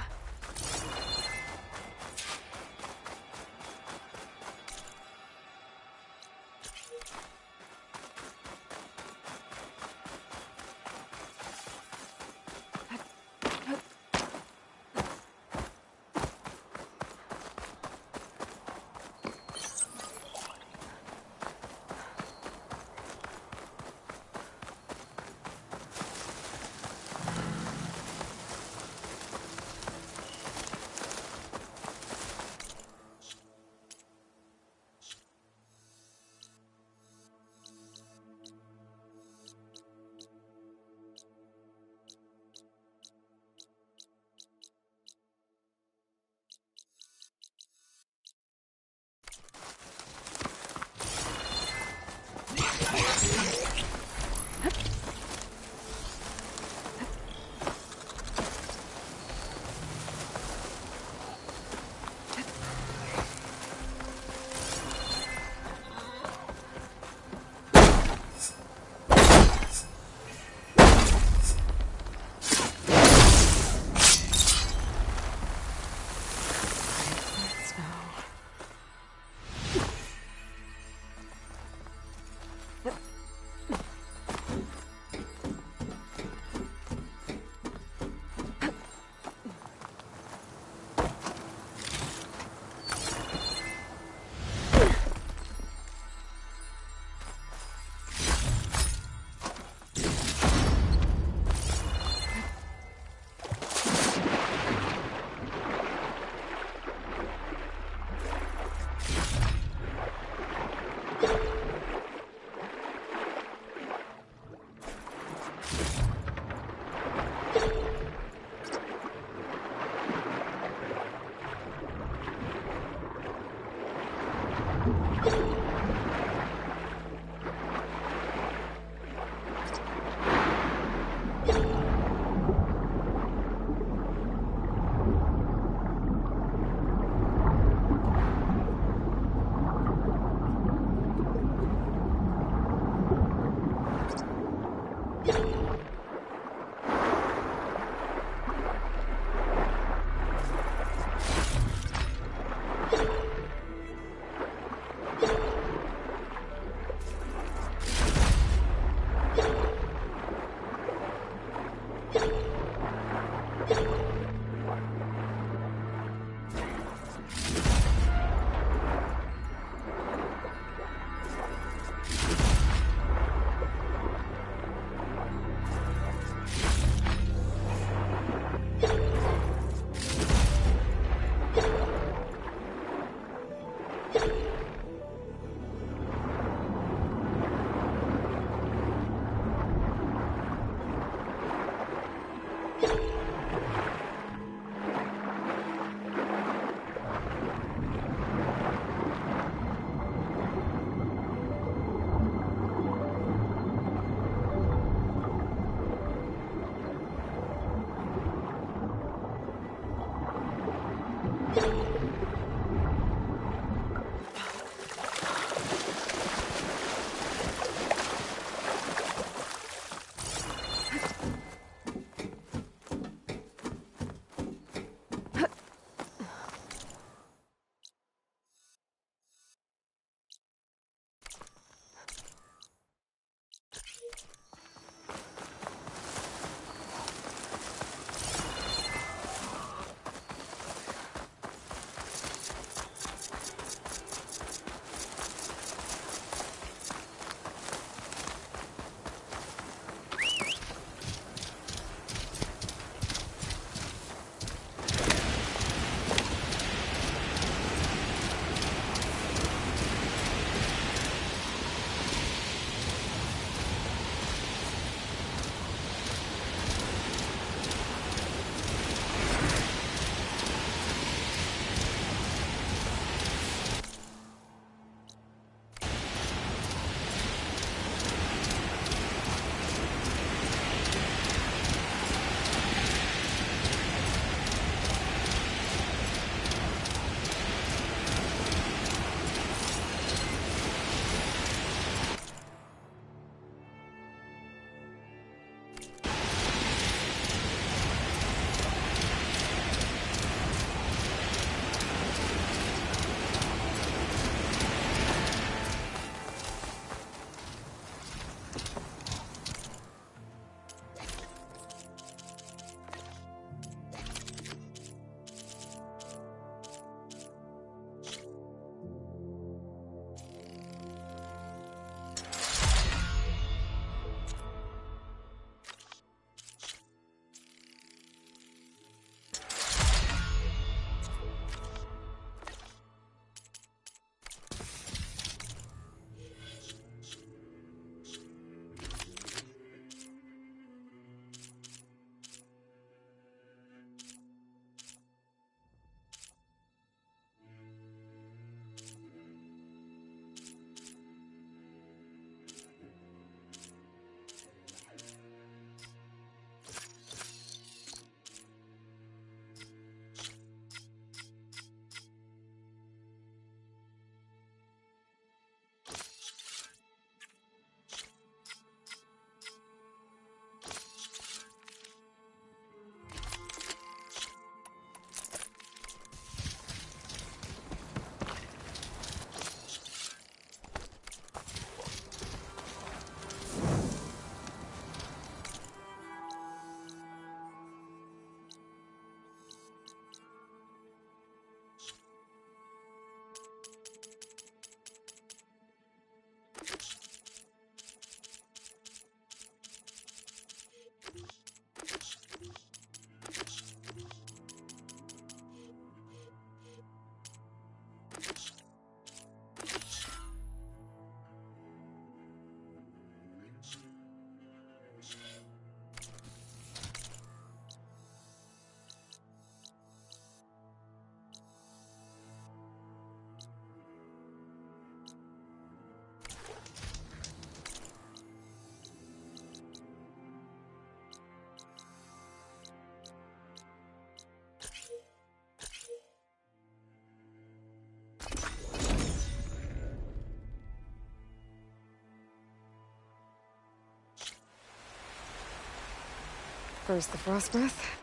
First the frost breath.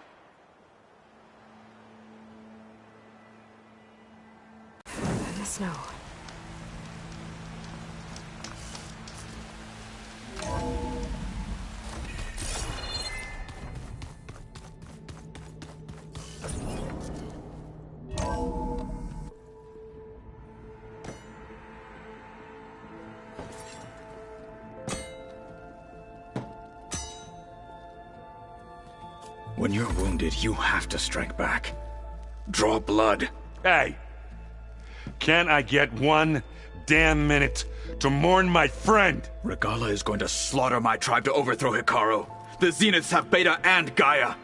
Then the snow. When you're wounded, you have to strike back. Draw blood. Hey! Can't I get one damn minute to mourn my friend? Regala is going to slaughter my tribe to overthrow Hikaru. The Zeniths have Beta and Gaia.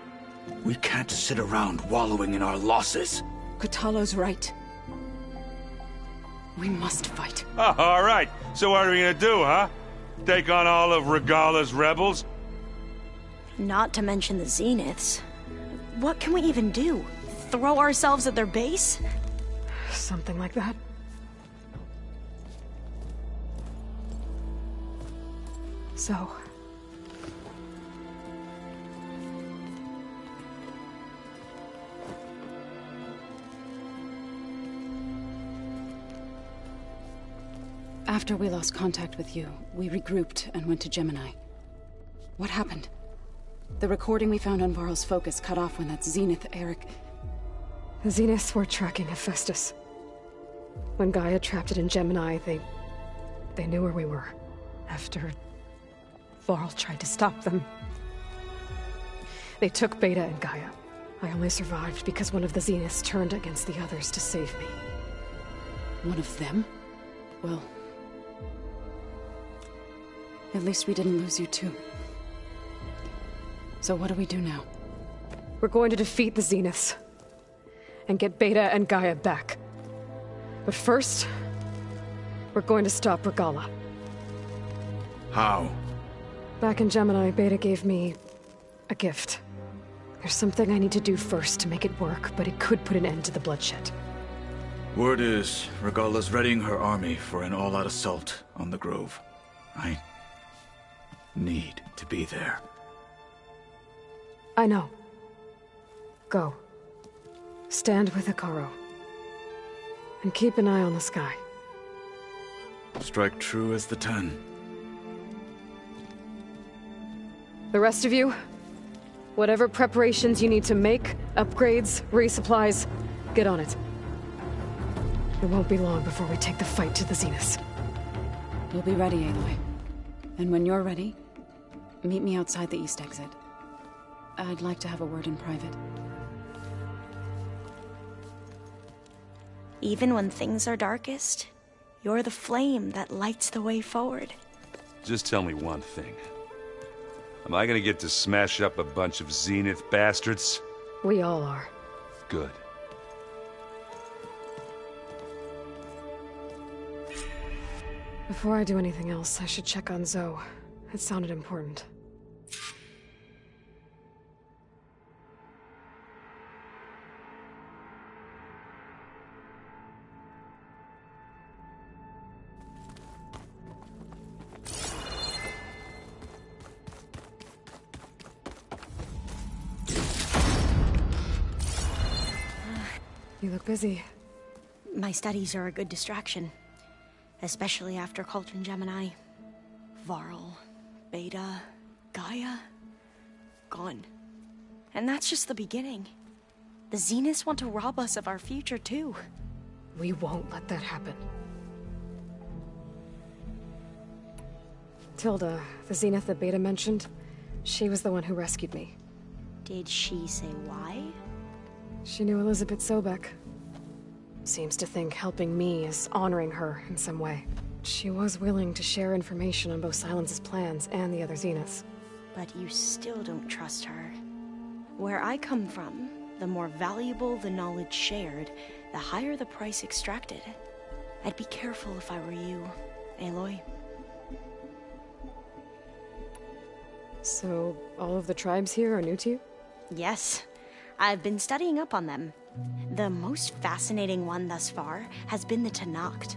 We can't sit around wallowing in our losses. Kotallo's right. We must fight. Oh, all right. So what are we gonna do, huh? Take on all of Regala's rebels? Not to mention the Zeniths. What can we even do? throw ourselves at their base? Something like that. So... After we lost contact with you, we regrouped and went to Gemini. What happened? The recording we found on Varl's focus cut off when that Zenith Eric... The Zeniths were tracking Hephaestus. When Gaia trapped it in Gemini, they knew where we were. After Varl tried to stop them. They took Beta and Gaia. I only survived because one of the Zeniths turned against the others to save me. One of them? Well... at least we didn't lose you too. So what do we do now? We're going to defeat the Zeniths. And get Beta and Gaia back. But first... we're going to stop Regala. How? Back in Gemini, Beta gave me... a gift. There's something I need to do first to make it work, but it could put an end to the bloodshed. Word is, Regala's readying her army for an all-out assault on the Grove. I need to be there. I know. Go. Stand with Hikaru. And keep an eye on the sky. Strike true as the 10. The rest of you, whatever preparations you need to make, upgrades, resupplies, get on it. It won't be long before we take the fight to the Zeniths. We'll be ready, Aloy. And when you're ready, meet me outside the east exit. I'd like to have a word in private. Even when things are darkest, you're the flame that lights the way forward. Just tell me one thing. Am I gonna get to smash up a bunch of Zenith bastards? We all are. Good. Before I do anything else, I should check on Zoe. It sounded important. You look busy. My studies are a good distraction. Especially after Cauldron Gemini. Varl, Beta, Gaia, gone. And that's just the beginning. The Zeniths want to rob us of our future too. We won't let that happen. Tilda, the Zenith that Beta mentioned, she was the one who rescued me. Did she say why? She knew Elizabeth Sobek. Seems to think helping me is honoring her in some way. She was willing to share information on both Silence's plans and the other Zeniths. But you still don't trust her. Where I come from, the more valuable the knowledge shared, the higher the price extracted. I'd be careful if I were you, Aloy. So, all of the tribes here are new to you? Yes. I've been studying up on them. The most fascinating one thus far has been the Tenakth,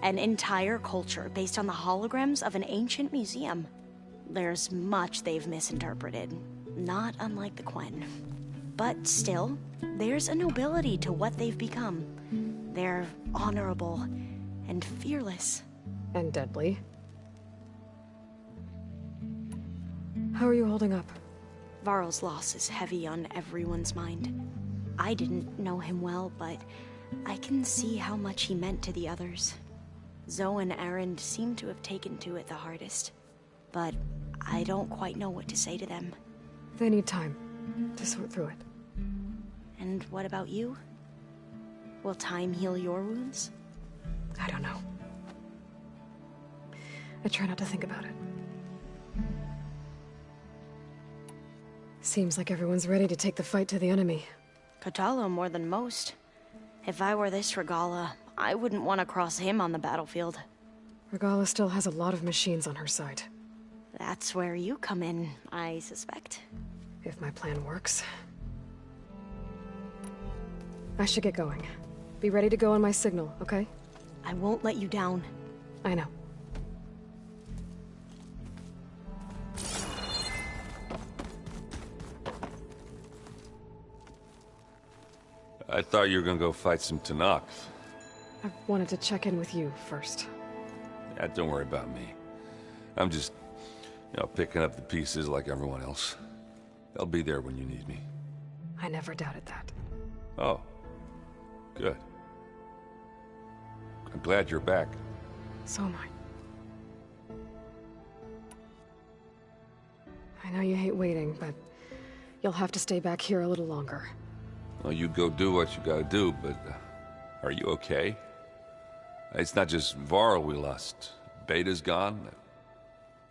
an entire culture based on the holograms of an ancient museum. There's much they've misinterpreted, not unlike the Quen. But still, there's a nobility to what they've become. They're honorable and fearless. And deadly. How are you holding up? Varl's loss is heavy on everyone's mind. I didn't know him well, but I can see how much he meant to the others. Zoe and Erend seem to have taken to it the hardest, but I don't quite know what to say to them. They need time to sort through it. And what about you? Will time heal your wounds? I don't know. I try not to think about it. Seems like everyone's ready to take the fight to the enemy. Kotallo more than most. If I were this Regala, I wouldn't want to cross him on the battlefield. Regala still has a lot of machines on her side. That's where you come in, I suspect. If my plan works. I should get going. Be ready to go on my signal, okay? I won't let you down. I know. I thought you were gonna go fight some Tanakh. I wanted to check in with you first. Yeah, don't worry about me. I'm just, picking up the pieces like everyone else. I'll be there when you need me. I never doubted that. Oh. Good. I'm glad you're back. So am I. I know you hate waiting, but you'll have to stay back here a little longer. Well, you go do what you gotta do, but are you okay? It's not just Varl we lost. Beta's gone.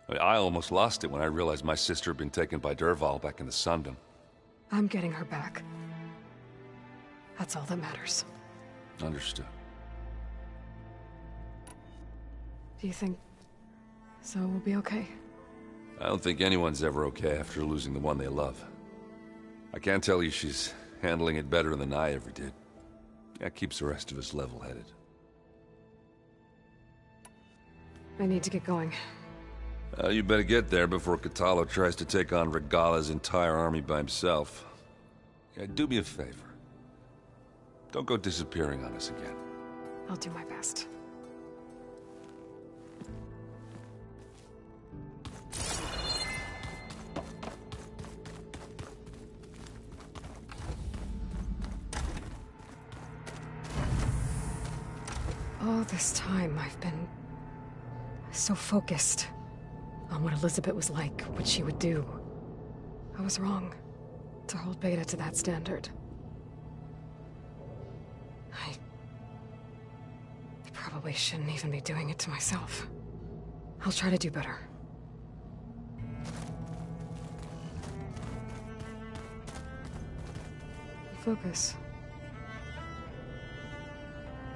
I almost lost it when I realized my sister had been taken by Dervahl back in the Sundom. I'm getting her back. That's all that matters. Understood. Do you think Zoe will be okay? I don't think anyone's ever okay after losing the one they love. I can't tell you she's handling it better than I ever did. That keeps the rest of us level-headed. I need to get going. You better get there before Katalo tries to take on Regala's entire army by himself. Yeah, do me a favor. Don't go disappearing on us again. I'll do my best. All this time, I've been so focused on what Elizabeth was like, what she would do. I was wrong to hold Beta to that standard. I probably shouldn't even be doing it to myself. I'll try to do better. Focus.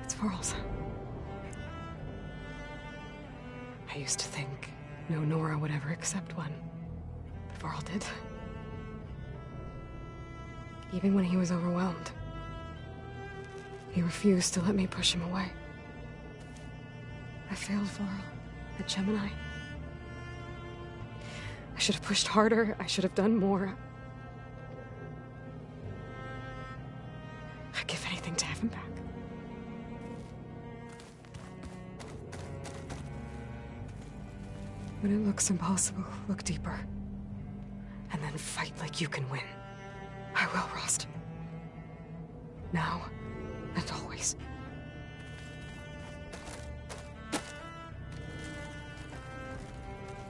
It's Varl's. I used to think no Nora would ever accept one, but Varl did. Even when he was overwhelmed, he refused to let me push him away. I failed Varl at Gemini. I should have pushed harder. I should have done more. I'd give anything to have him back. When it looks impossible, look deeper. And then fight like you can win. I will, Rost. Now and always.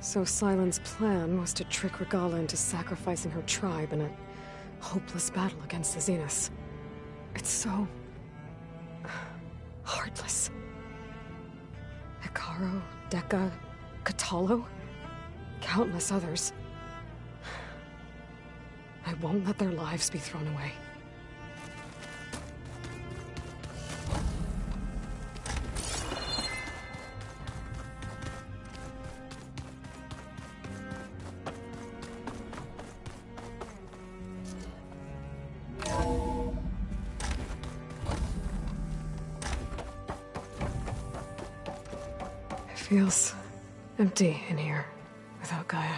So Sylens' plan was to trick Regala into sacrificing her tribe in a hopeless battle against the Zeniths. It's so heartless. Hekarro, Dekka, Katalo, countless others. I won't let their lives be thrown away. It feels empty in here without Gaia.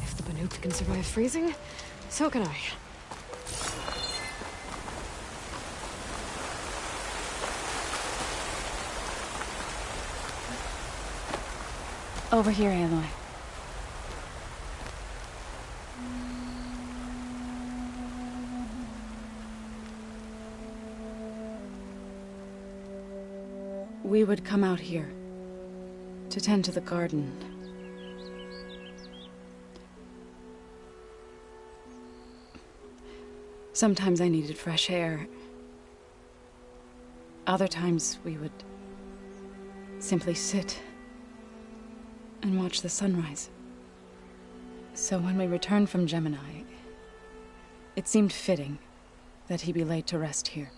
If the Banuk can survive freezing, so can I. Over here, Aloy. We would come out here to tend to the garden. Sometimes I needed fresh air. Other times we would simply sit and watch the sunrise. So when we returned from Gemini, it seemed fitting that he be laid to rest here.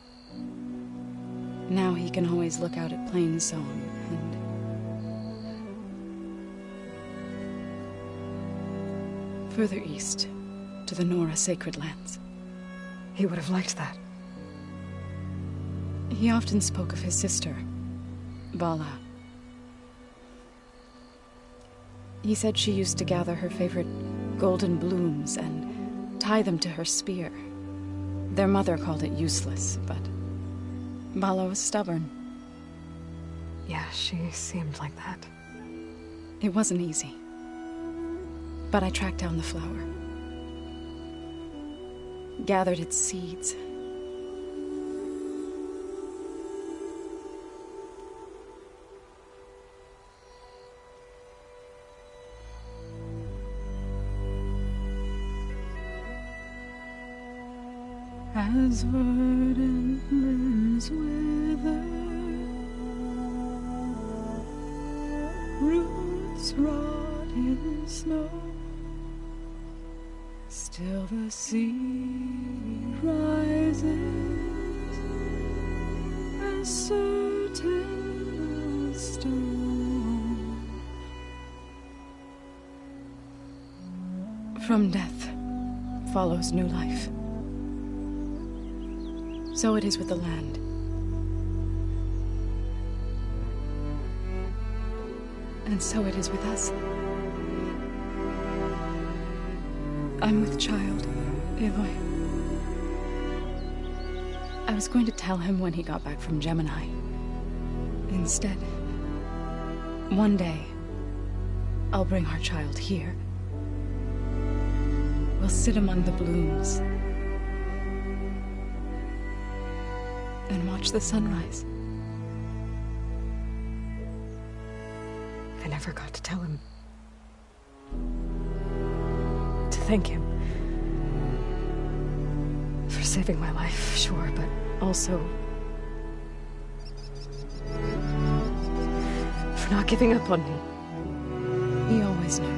Now he can always look out at Plain Song and further east to the Nora Sacred Lands. He would have liked that. He often spoke of his sister, Vala. He said she used to gather her favorite golden blooms and tie them to her spear. Their mother called it useless, but Vala was stubborn. Yeah, she seemed like that. It wasn't easy. But I tracked down the flower. Gathered its seeds. As verdant limbs wither, roots rot in snow, still the sea rises, as certain as stone. From death follows new life. So it is with the land. And so it is with us. I'm with child, Aloy. I was going to tell him when he got back from Gemini. Instead, one day, I'll bring our child here. We'll sit among the blooms and watch the sunrise. I never got to tell him. To thank him. For saving my life, sure, but also for not giving up on me. He always knew.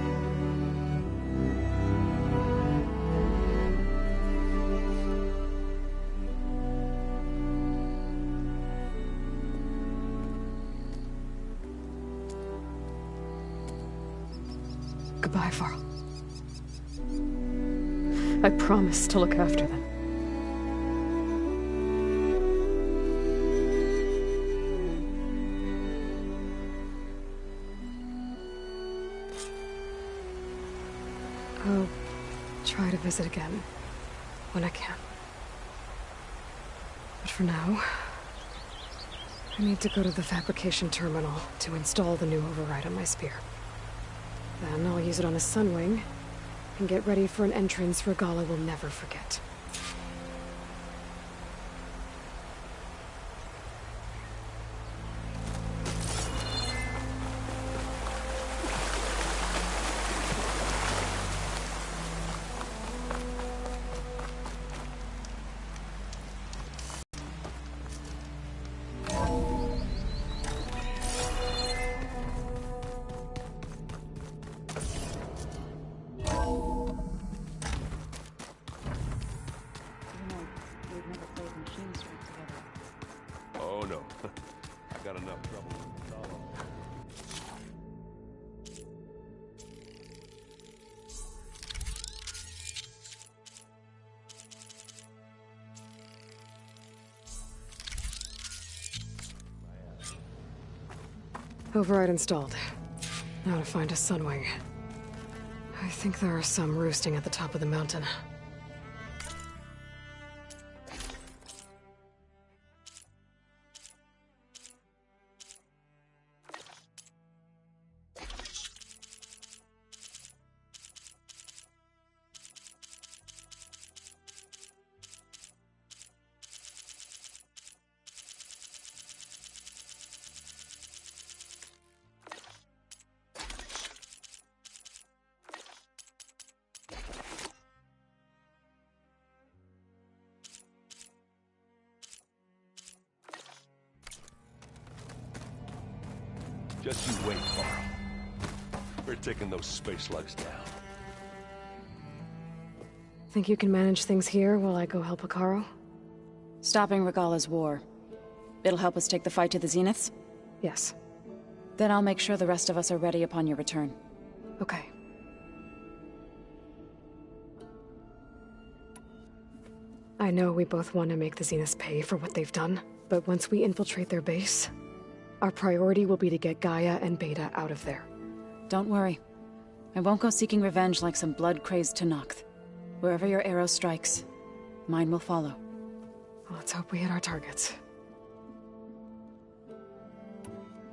Goodbye, Varl. I promise to look after them. I'll try to visit again when I can. But for now, I need to go to the fabrication terminal to install the new override on my spear. Then I'll use it on a sunwing and get ready for an entrance Regala will never forget. Oh no. I got enough trouble with Solo. Override installed. Now to find a sunwing. I think there are some roosting at the top of the mountain. Just you wait, Varl. We're taking those space slugs down. Think you can manage things here while I go help Hekarro? Stopping Regala's war. It'll help us take the fight to the Zeniths? Yes. Then I'll make sure the rest of us are ready upon your return. Okay. I know we both want to make the Zeniths pay for what they've done, but once we infiltrate their base, our priority will be to get Gaia and Beta out of there. Don't worry. I won't go seeking revenge like some blood-crazed Tenakth. Wherever your arrow strikes, mine will follow. Let's hope we hit our targets.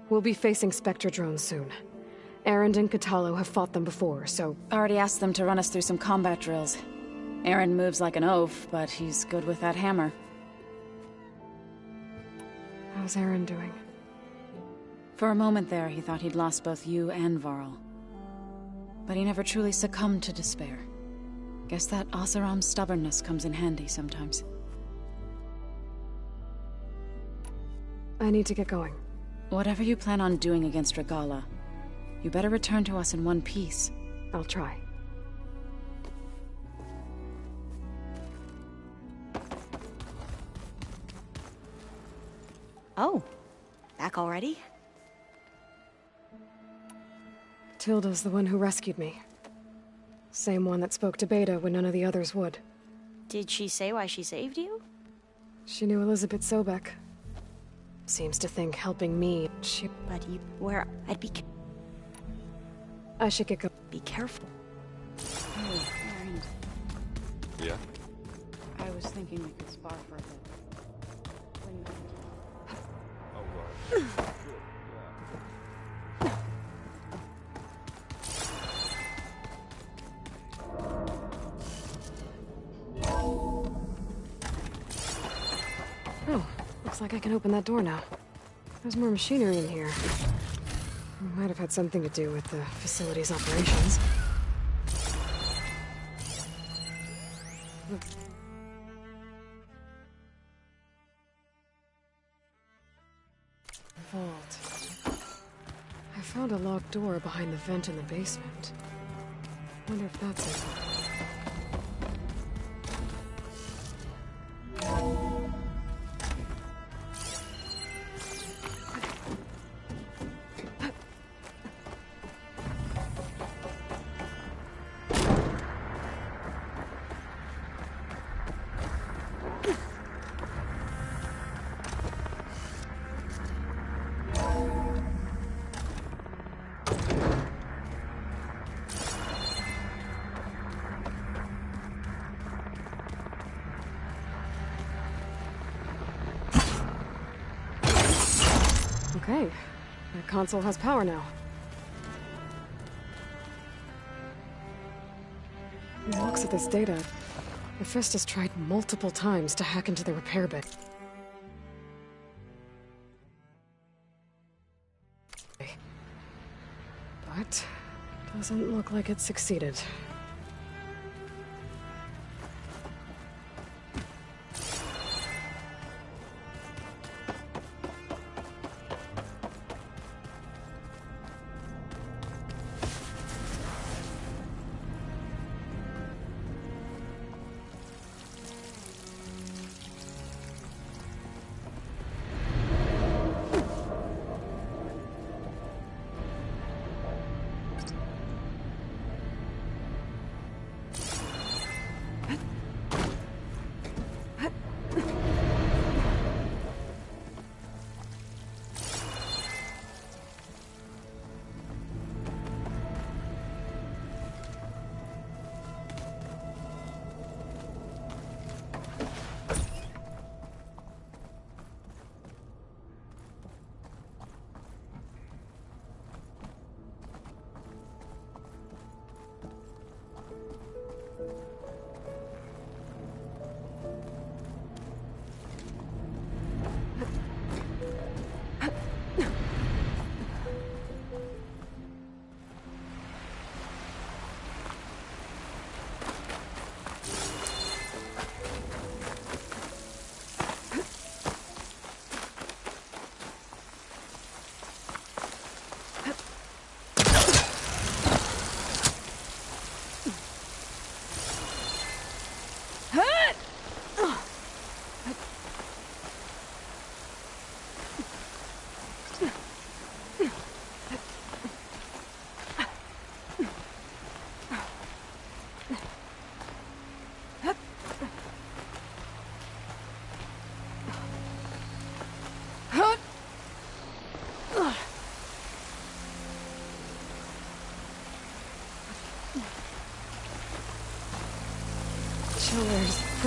We'll be facing Spectre drones soon. Erend and Katalo have fought them before, so... Already asked them to run us through some combat drills. Erend moves like an oaf, but he's good with that hammer. How's Erend doing? For a moment there, he thought he'd lost both you and Varl. But he never truly succumbed to despair. Guess that Oseram's stubbornness comes in handy sometimes. I need to get going. Whatever you plan on doing against Regala, you better return to us in one piece. I'll try. Oh, back already? Tilda's the one who rescued me. Same one that spoke to Beta when none of the others would. Did she say why she saved you? She knew Elizabeth Sobek. Seems to think helping me, But you... where... I'd be... I should get Be careful. Hey, Erend. Yeah? I was thinking we could spar for a bit. Oh, looks like I can open that door now. There's more machinery in here. Might have had something to do with the facility's operations. Vault. I found a locked door behind the vent in the basement. Wonder if that's it. Okay, that console has power now. From the looks at this data, Hephaestus tried multiple times to hack into the repair bay. But doesn't look like it succeeded.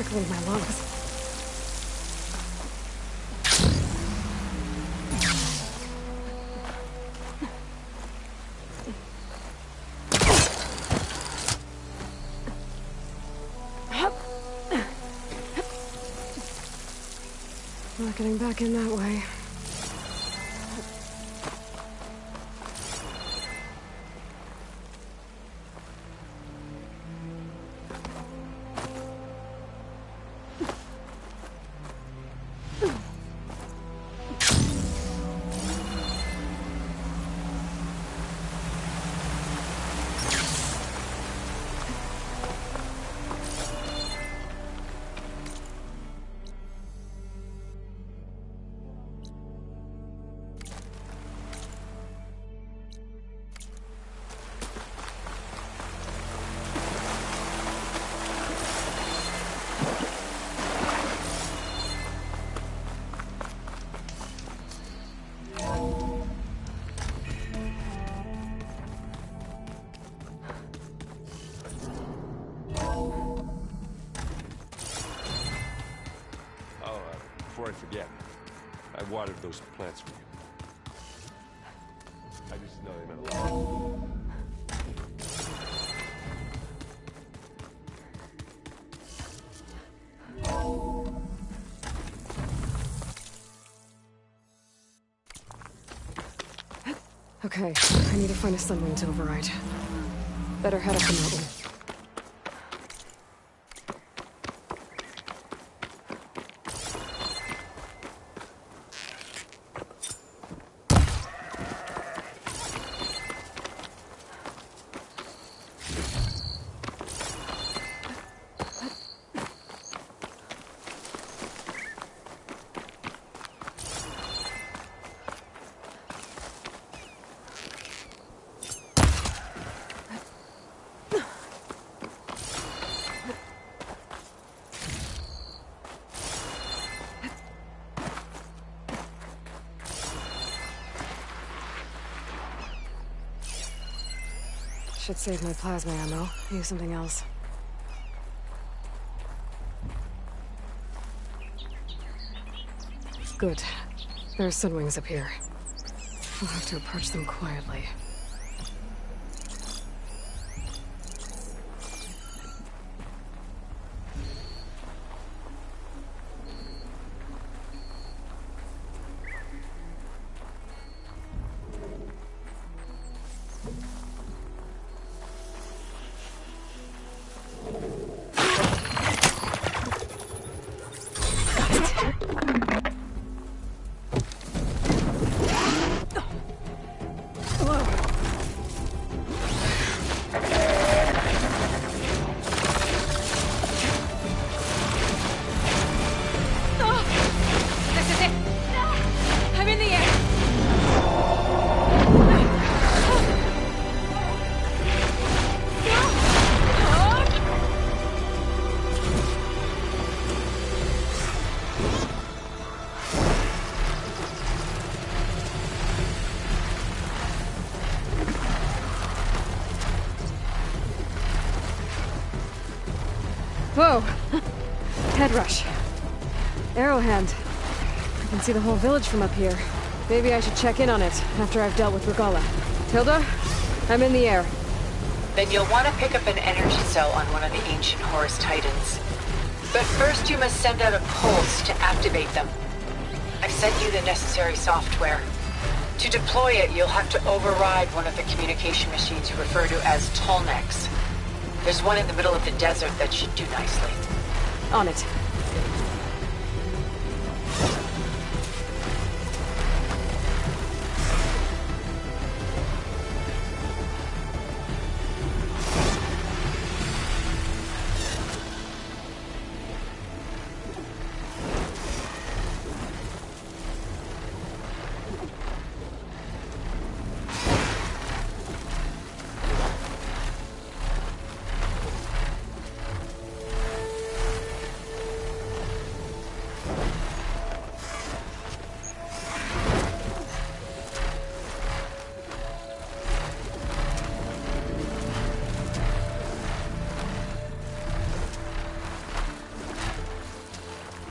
prickling my lungs. Not getting back in that way. Before I forget, I watered those plants for you. I just know they meant a lot. Okay, I need to find a sunwing to override. Better head up the mountain. Should save my plasma ammo. Use something else. Good. There are sunwings up here. I'll have to approach them quietly. Whoa! Head rush. Arrowhand. I can see the whole village from up here. Maybe I should check in on it after I've dealt with Regala. Tilda? I'm in the air. Then you'll want to pick up an energy cell on one of the ancient Horus Titans. But first you must send out a pulse to activate them. I've sent you the necessary software. To deploy it, you'll have to override one of the communication machines you refer to as Tolnecs. There's one in the middle of the desert that should do nicely. On it.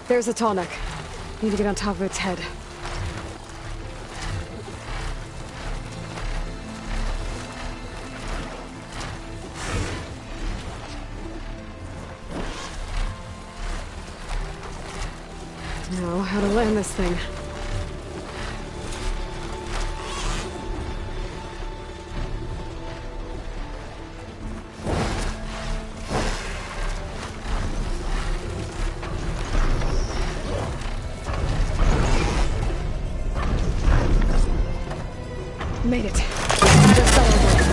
There's a tall neck. Need to get on top of its head. Now, how to land this thing. Made it. Just fell over.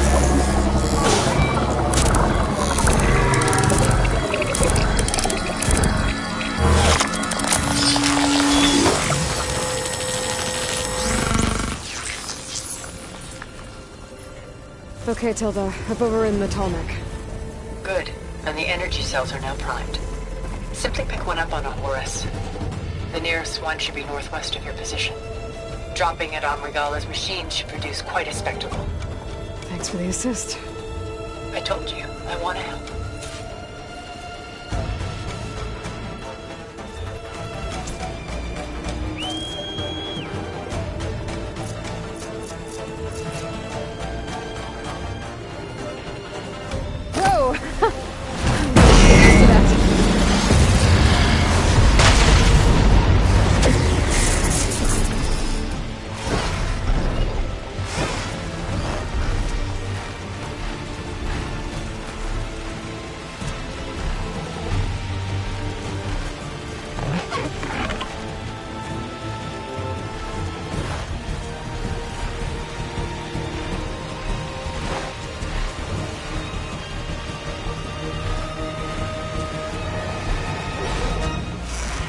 Okay, Tilda. I've overridden the tall neck. Good. And the energy cells are now primed. Simply pick one up on a Horus. The nearest one should be northwest of your position. Dropping it on Regala's machine should produce quite a spectacle. Thanks for the assist. I told you, I want to help. Whoa!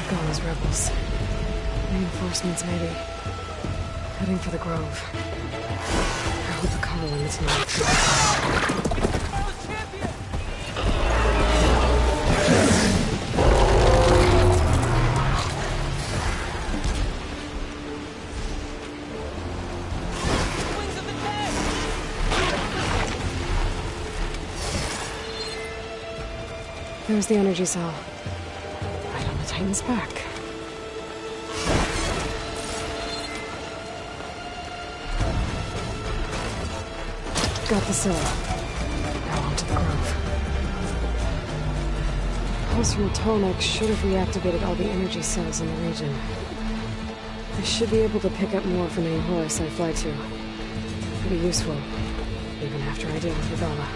Those rebels. Reinforcements, maybe. Heading for the Grove. I hope the Carlin is not. There's the energy cell. Right on the Titan's back. Got the cell. Now on to the Grove. Pulse from the Tolmec should have reactivated all the energy cells in the region. I should be able to pick up more from any Horus I fly to. Could be useful, even after I deal with Regala.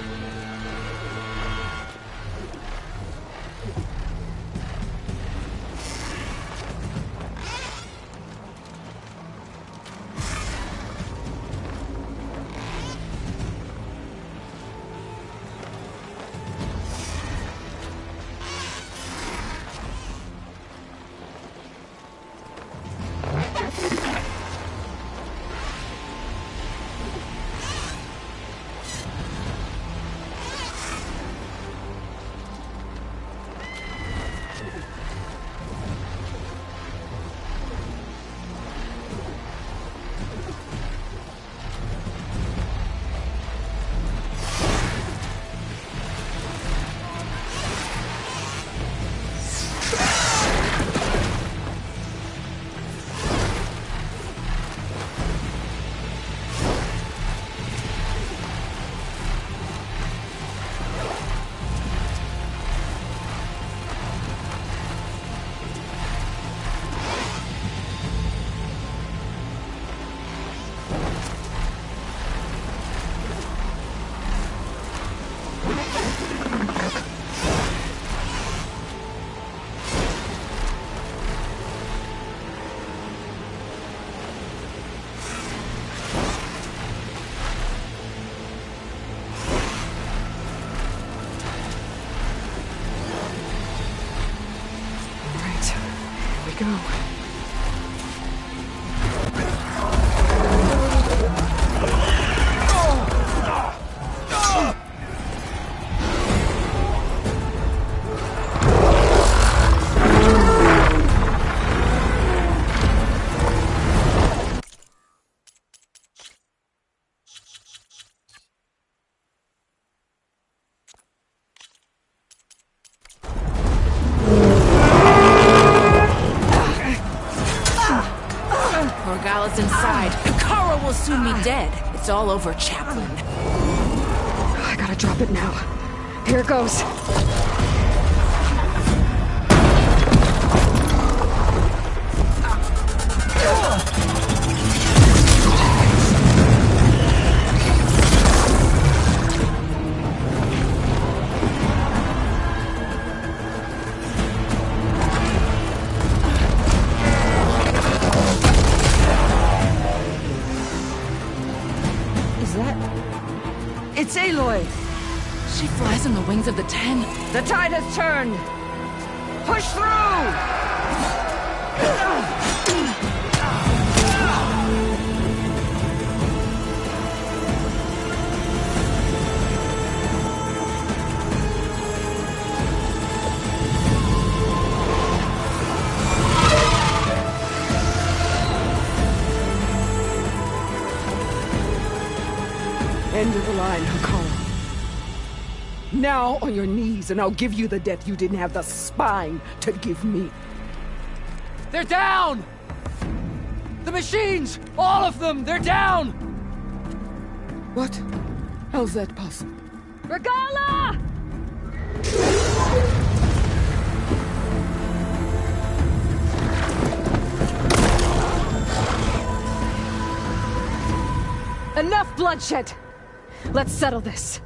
Go. soon be dead. It's all over, Chaplain. I gotta drop it now. Here it goes. It's Aloy! She flies on the wings of the Ten. The tide has turned! Push through! End of the line, Hakara. Now on your knees, and I'll give you the death you didn't have the spine to give me. They're down! The machines! All of them! They're down! What? How's that possible? Regala! Enough bloodshed! Let's settle this.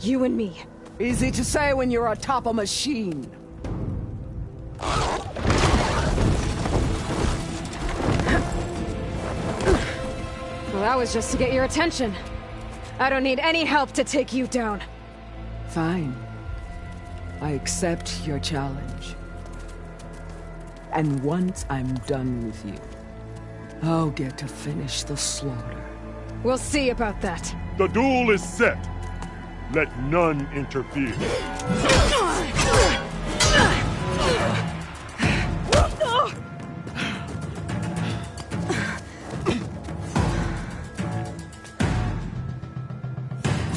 You and me. Easy to say when you're atop a machine. Well, that was just to get your attention. I don't need any help to take you down. Fine. I accept your challenge. And once I'm done with you, I'll get to finish the slaughter. We'll see about that. The duel is set. Let none interfere.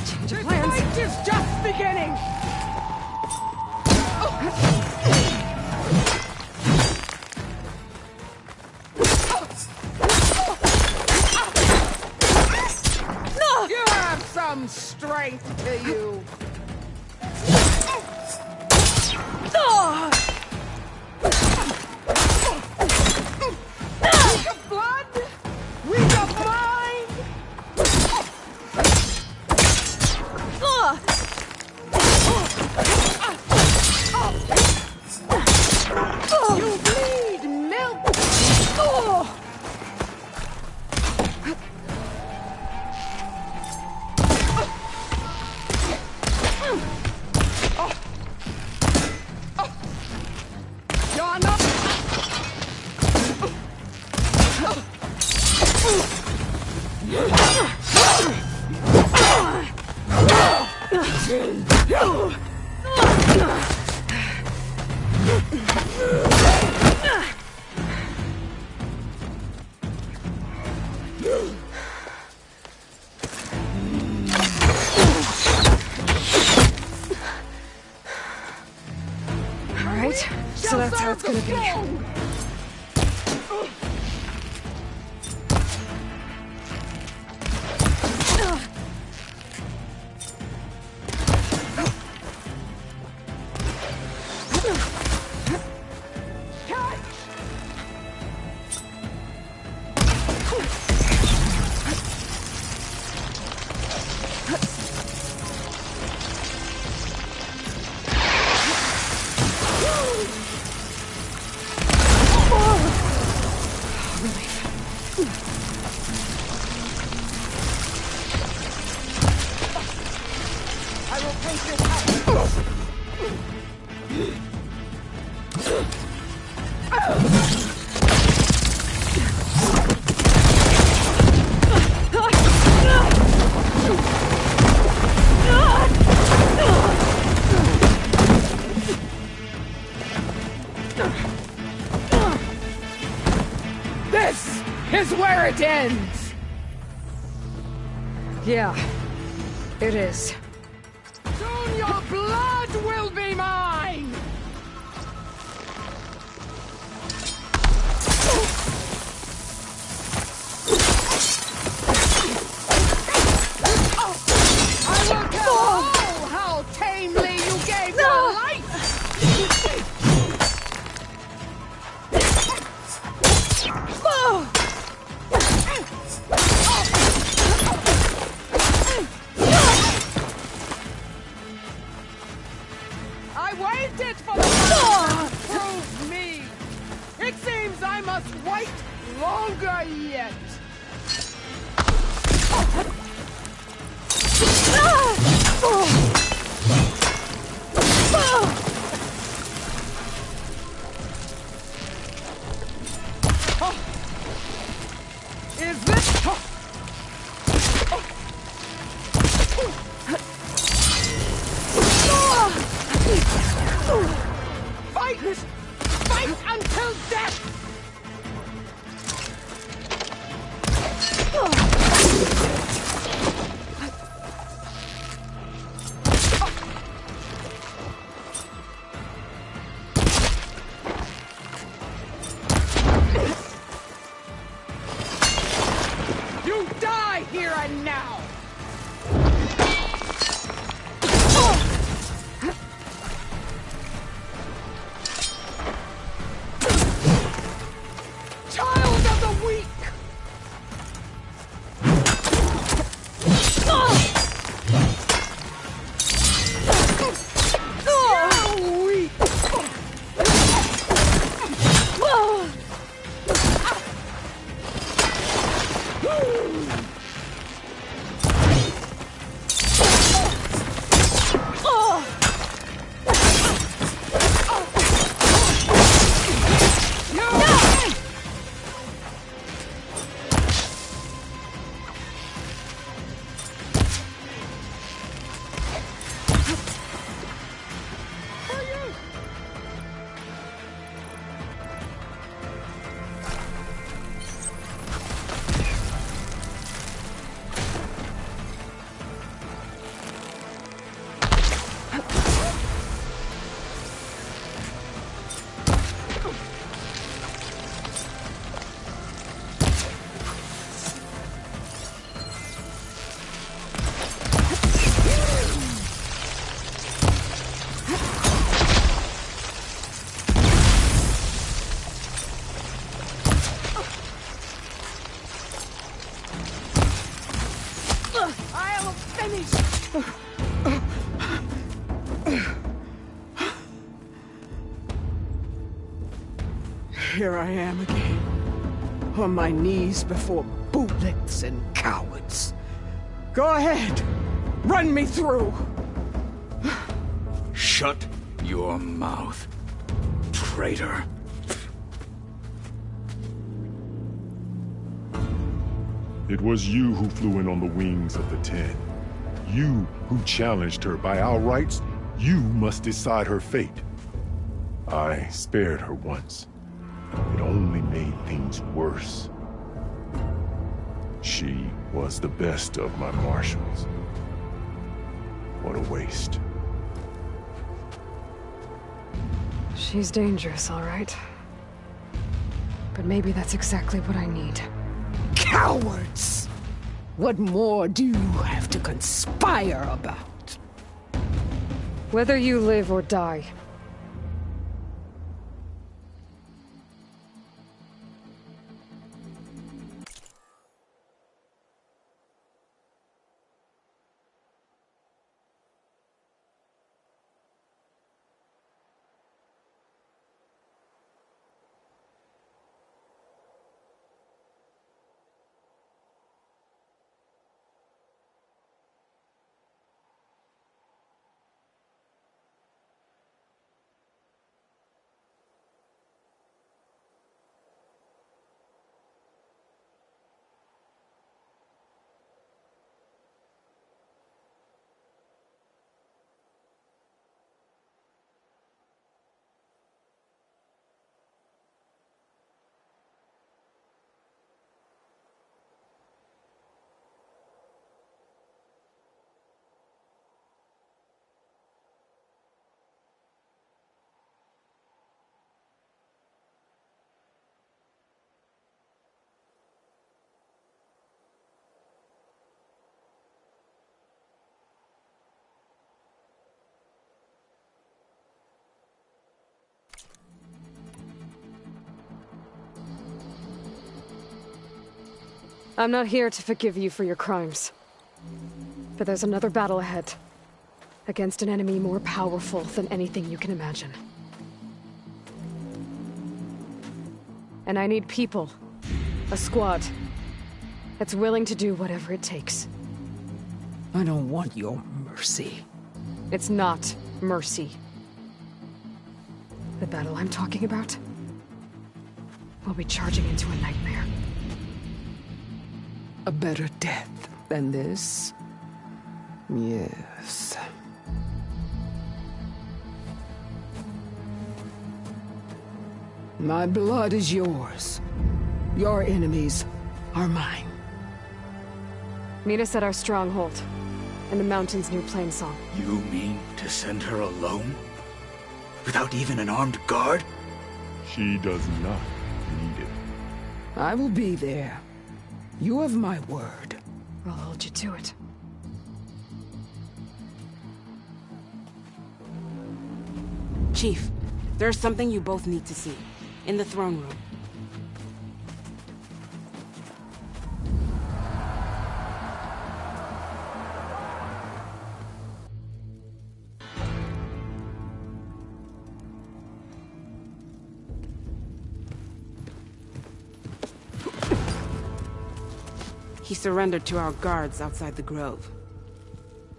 Change of plans. The fight is just beginning! You have some strength to you. Weak of blood, weak of mind. You bleed milk. You're not. All right, so that's how it's gonna be. I will take this out. This is where it ends. Yeah, it is. Soon your blood will be mine! longer yet! Is this... Fight! Fight until death! You die here and now! Child of the weak! You're weak! I'll finish! Here I am again, on my knees before bootlicks and cowards. Go ahead, run me through. Shut your mouth, traitor. It was you who flew in on the wings of the Ten. You who challenged her. By our rights, you must decide her fate. I spared her once. It only made things worse. She was the best of my marshals. What a waste. She's dangerous, all right. But maybe that's exactly what I need. Cowards! What more do you have to conspire about? Whether you live or die, I'm not here to forgive you for your crimes. But there's another battle ahead. Against an enemy more powerful than anything you can imagine. And I need people A squad that's willing to do whatever it takes. I don't want your mercy. It's not mercy. The battle I'm talking about will be charging into a nightmare. A better death than this? Yes. My blood is yours. Your enemies are mine. Meet us at our stronghold, in the mountains near Plainsong. You mean to send her alone? Without even an armed guard? She does not need it. I will be there. You have my word. I'll hold you to it. Chief, there's something you both need to see. In the throne room. He surrendered to our guards outside the grove.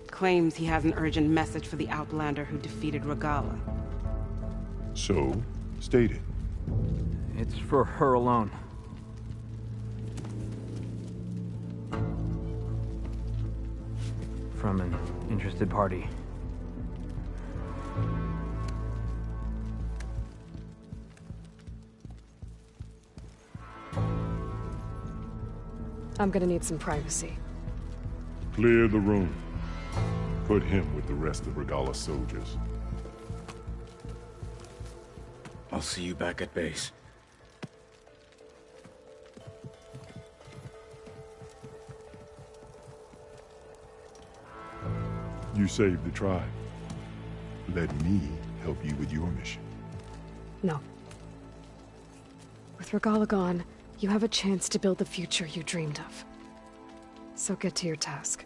Claims he has an urgent message for the Outlander who defeated Regala. So, state it. It's for her alone. From an interested party. I'm gonna need some privacy. Clear the room. Put him with the rest of Regala's soldiers. I'll see you back at base. You saved the tribe. Let me help you with your mission. No. With Regala gone, you have a chance to build the future you dreamed of. So get to your task.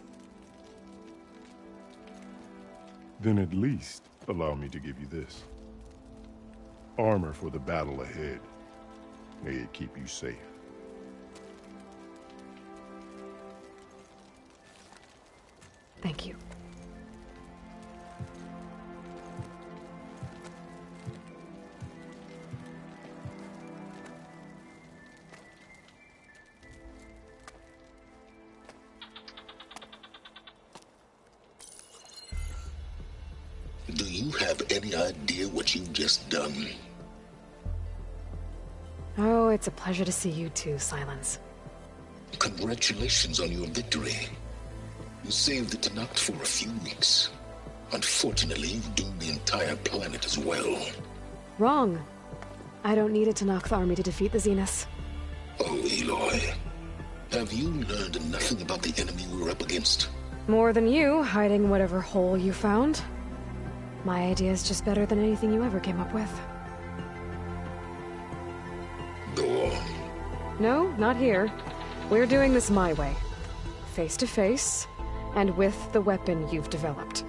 Then at least allow me to give you this. Armor for the battle ahead. May it keep you safe. Thank you. Do you have any idea what you've just done? Oh, it's a pleasure to see you too, Silence. Congratulations on your victory. You saved the Tanakh for a few weeks. Unfortunately, you've doomed the entire planet as well. Wrong. I don't need a Tanakh army to defeat the Zeniths. Oh, Aloy. Have you learned nothing about the enemy we're up against? More than you, hiding whatever hole you found. My idea is just better than anything you ever came up with. Go on. No, not here. We're doing this my way. Face to face, and with the weapon you've developed.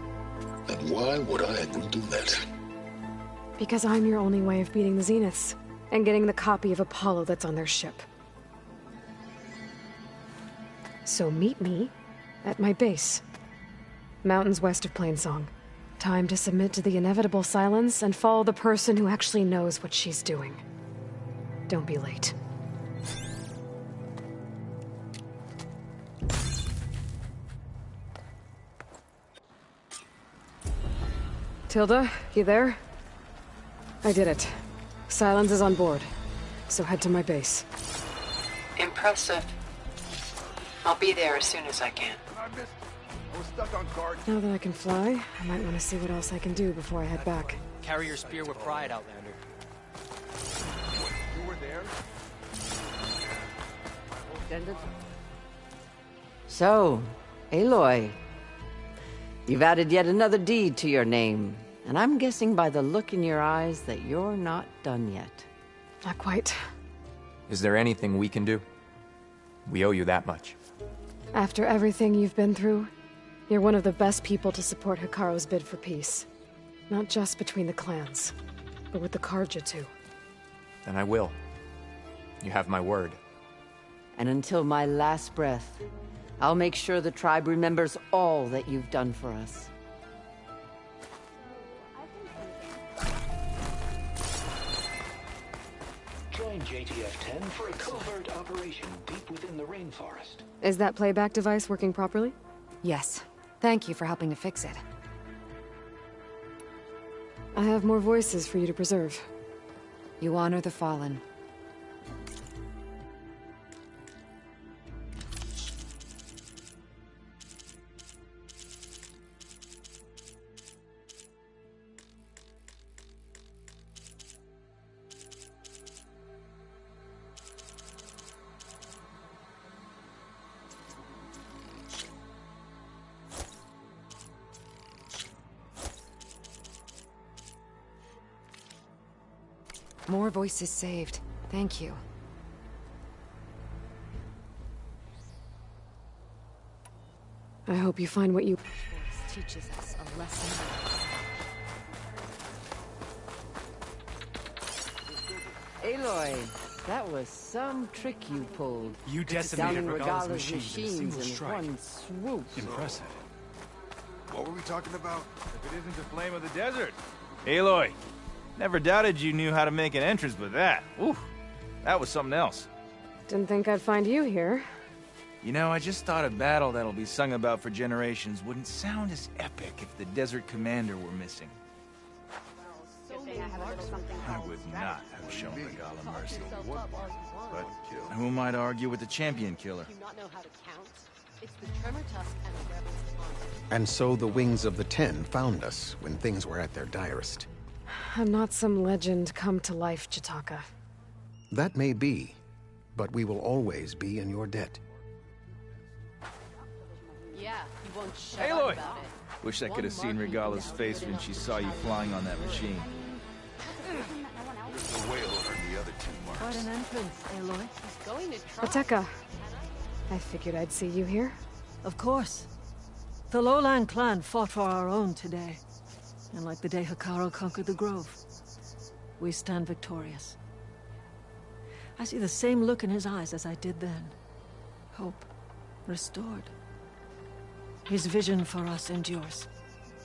And why would I agree to that? Because I'm your only way of beating the Zeniths, and getting the copy of Apollo that's on their ship. So meet me at my base. Mountains west of Plainsong. Time to submit to the inevitable silence and follow the person who actually knows what she's doing. Don't be late. Tilda, you there? I did it. Silence is on board, so head to my base. Impressive. I'll be there as soon as I can. I was stuck on guard. Now that I can fly, I might want to see what else I can do before I head back. Carry your spear with pride, Outlander. You were there? So, Aloy, you've added yet another deed to your name, and I'm guessing by the look in your eyes that you're not done yet. Not quite. Is there anything we can do? We owe you that much. After everything you've been through, you're one of the best people to support Hikaru's bid for peace. Not just between the clans, but with the Carja too. Then I will. You have my word. And until my last breath, I'll make sure the tribe remembers all that you've done for us. Join JTF-10 for a covert operation deep within the rainforest. Is that playback device working properly? Yes. Thank you for helping to fix it. I have more voices for you to preserve. You honor the fallen. More voices saved. Thank you. I hope you find what you... Force teaches us a lesson. Aloy, that was some trick you pulled. You decimated Downing Regala's Regala's machines in a single in strike. one swoop. Impressive. What were we talking about? If it isn't the flame of the desert. Aloy, never doubted you knew how to make an entrance, but that, ooh, that was something else. Didn't think I'd find you here. You know, I just thought a battle that'll be sung about for generations wouldn't sound as epic if the desert commander were missing. I would not have shown Regala mercy. But who might argue with the champion killer? And so the Wings of the Ten found us when things were at their direst. I'm not some legend come to life, Chitaka. That may be, but we will always be in your debt. Yeah, you won't shut Aloy! up about it. Wish I could have seen Regala's face when she saw you flying on that machine. There's the whale on the other two marks. Quite an entrance, Aloy. He's going to try. Ateka, I figured I'd see you here. Of course. The Lowland clan fought for our own today. And like the day Hekarro conquered the Grove, we stand victorious. I see the same look in his eyes as I did then. Hope restored. His vision for us endures.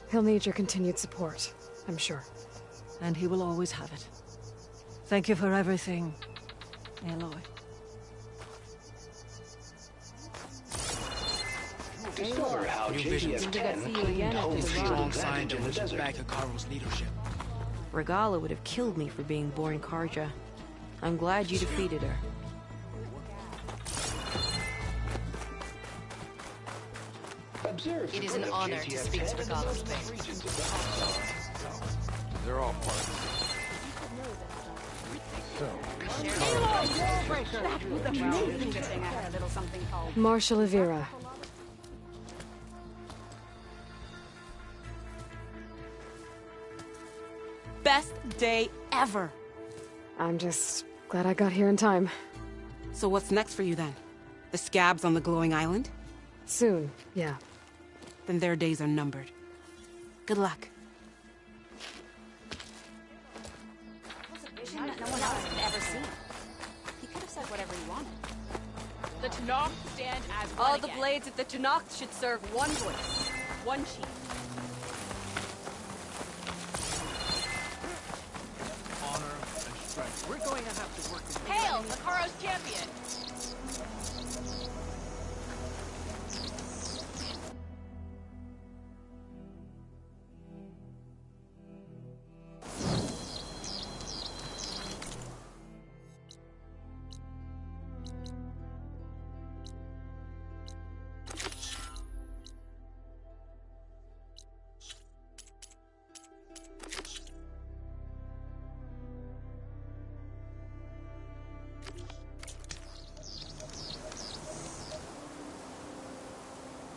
He'll need your continued support, I'm sure. And he will always have it. Thank you for everything, Aloy. Discover how JTF-10 cleaned home field advantage in the desert. Back Hekarro's leadership. Regala would have killed me for being born Karja. I'm glad you defeated her. Observe It is an honor to speak to Regala's face. They're all part of it. Marshal Avira. Best day ever. I'm just glad I got here in time. So what's next for you then? The scabs on the glowing island? Soon, yeah. Then their days are numbered. Good luck. Vision that no one else had ever seen. He could have said whatever he wanted. The Tenakth stand as one. All the blades at the Tenakth should serve one voice, one chief. Honor and strength. We're going to have to work. Hail, Hekarro's champion!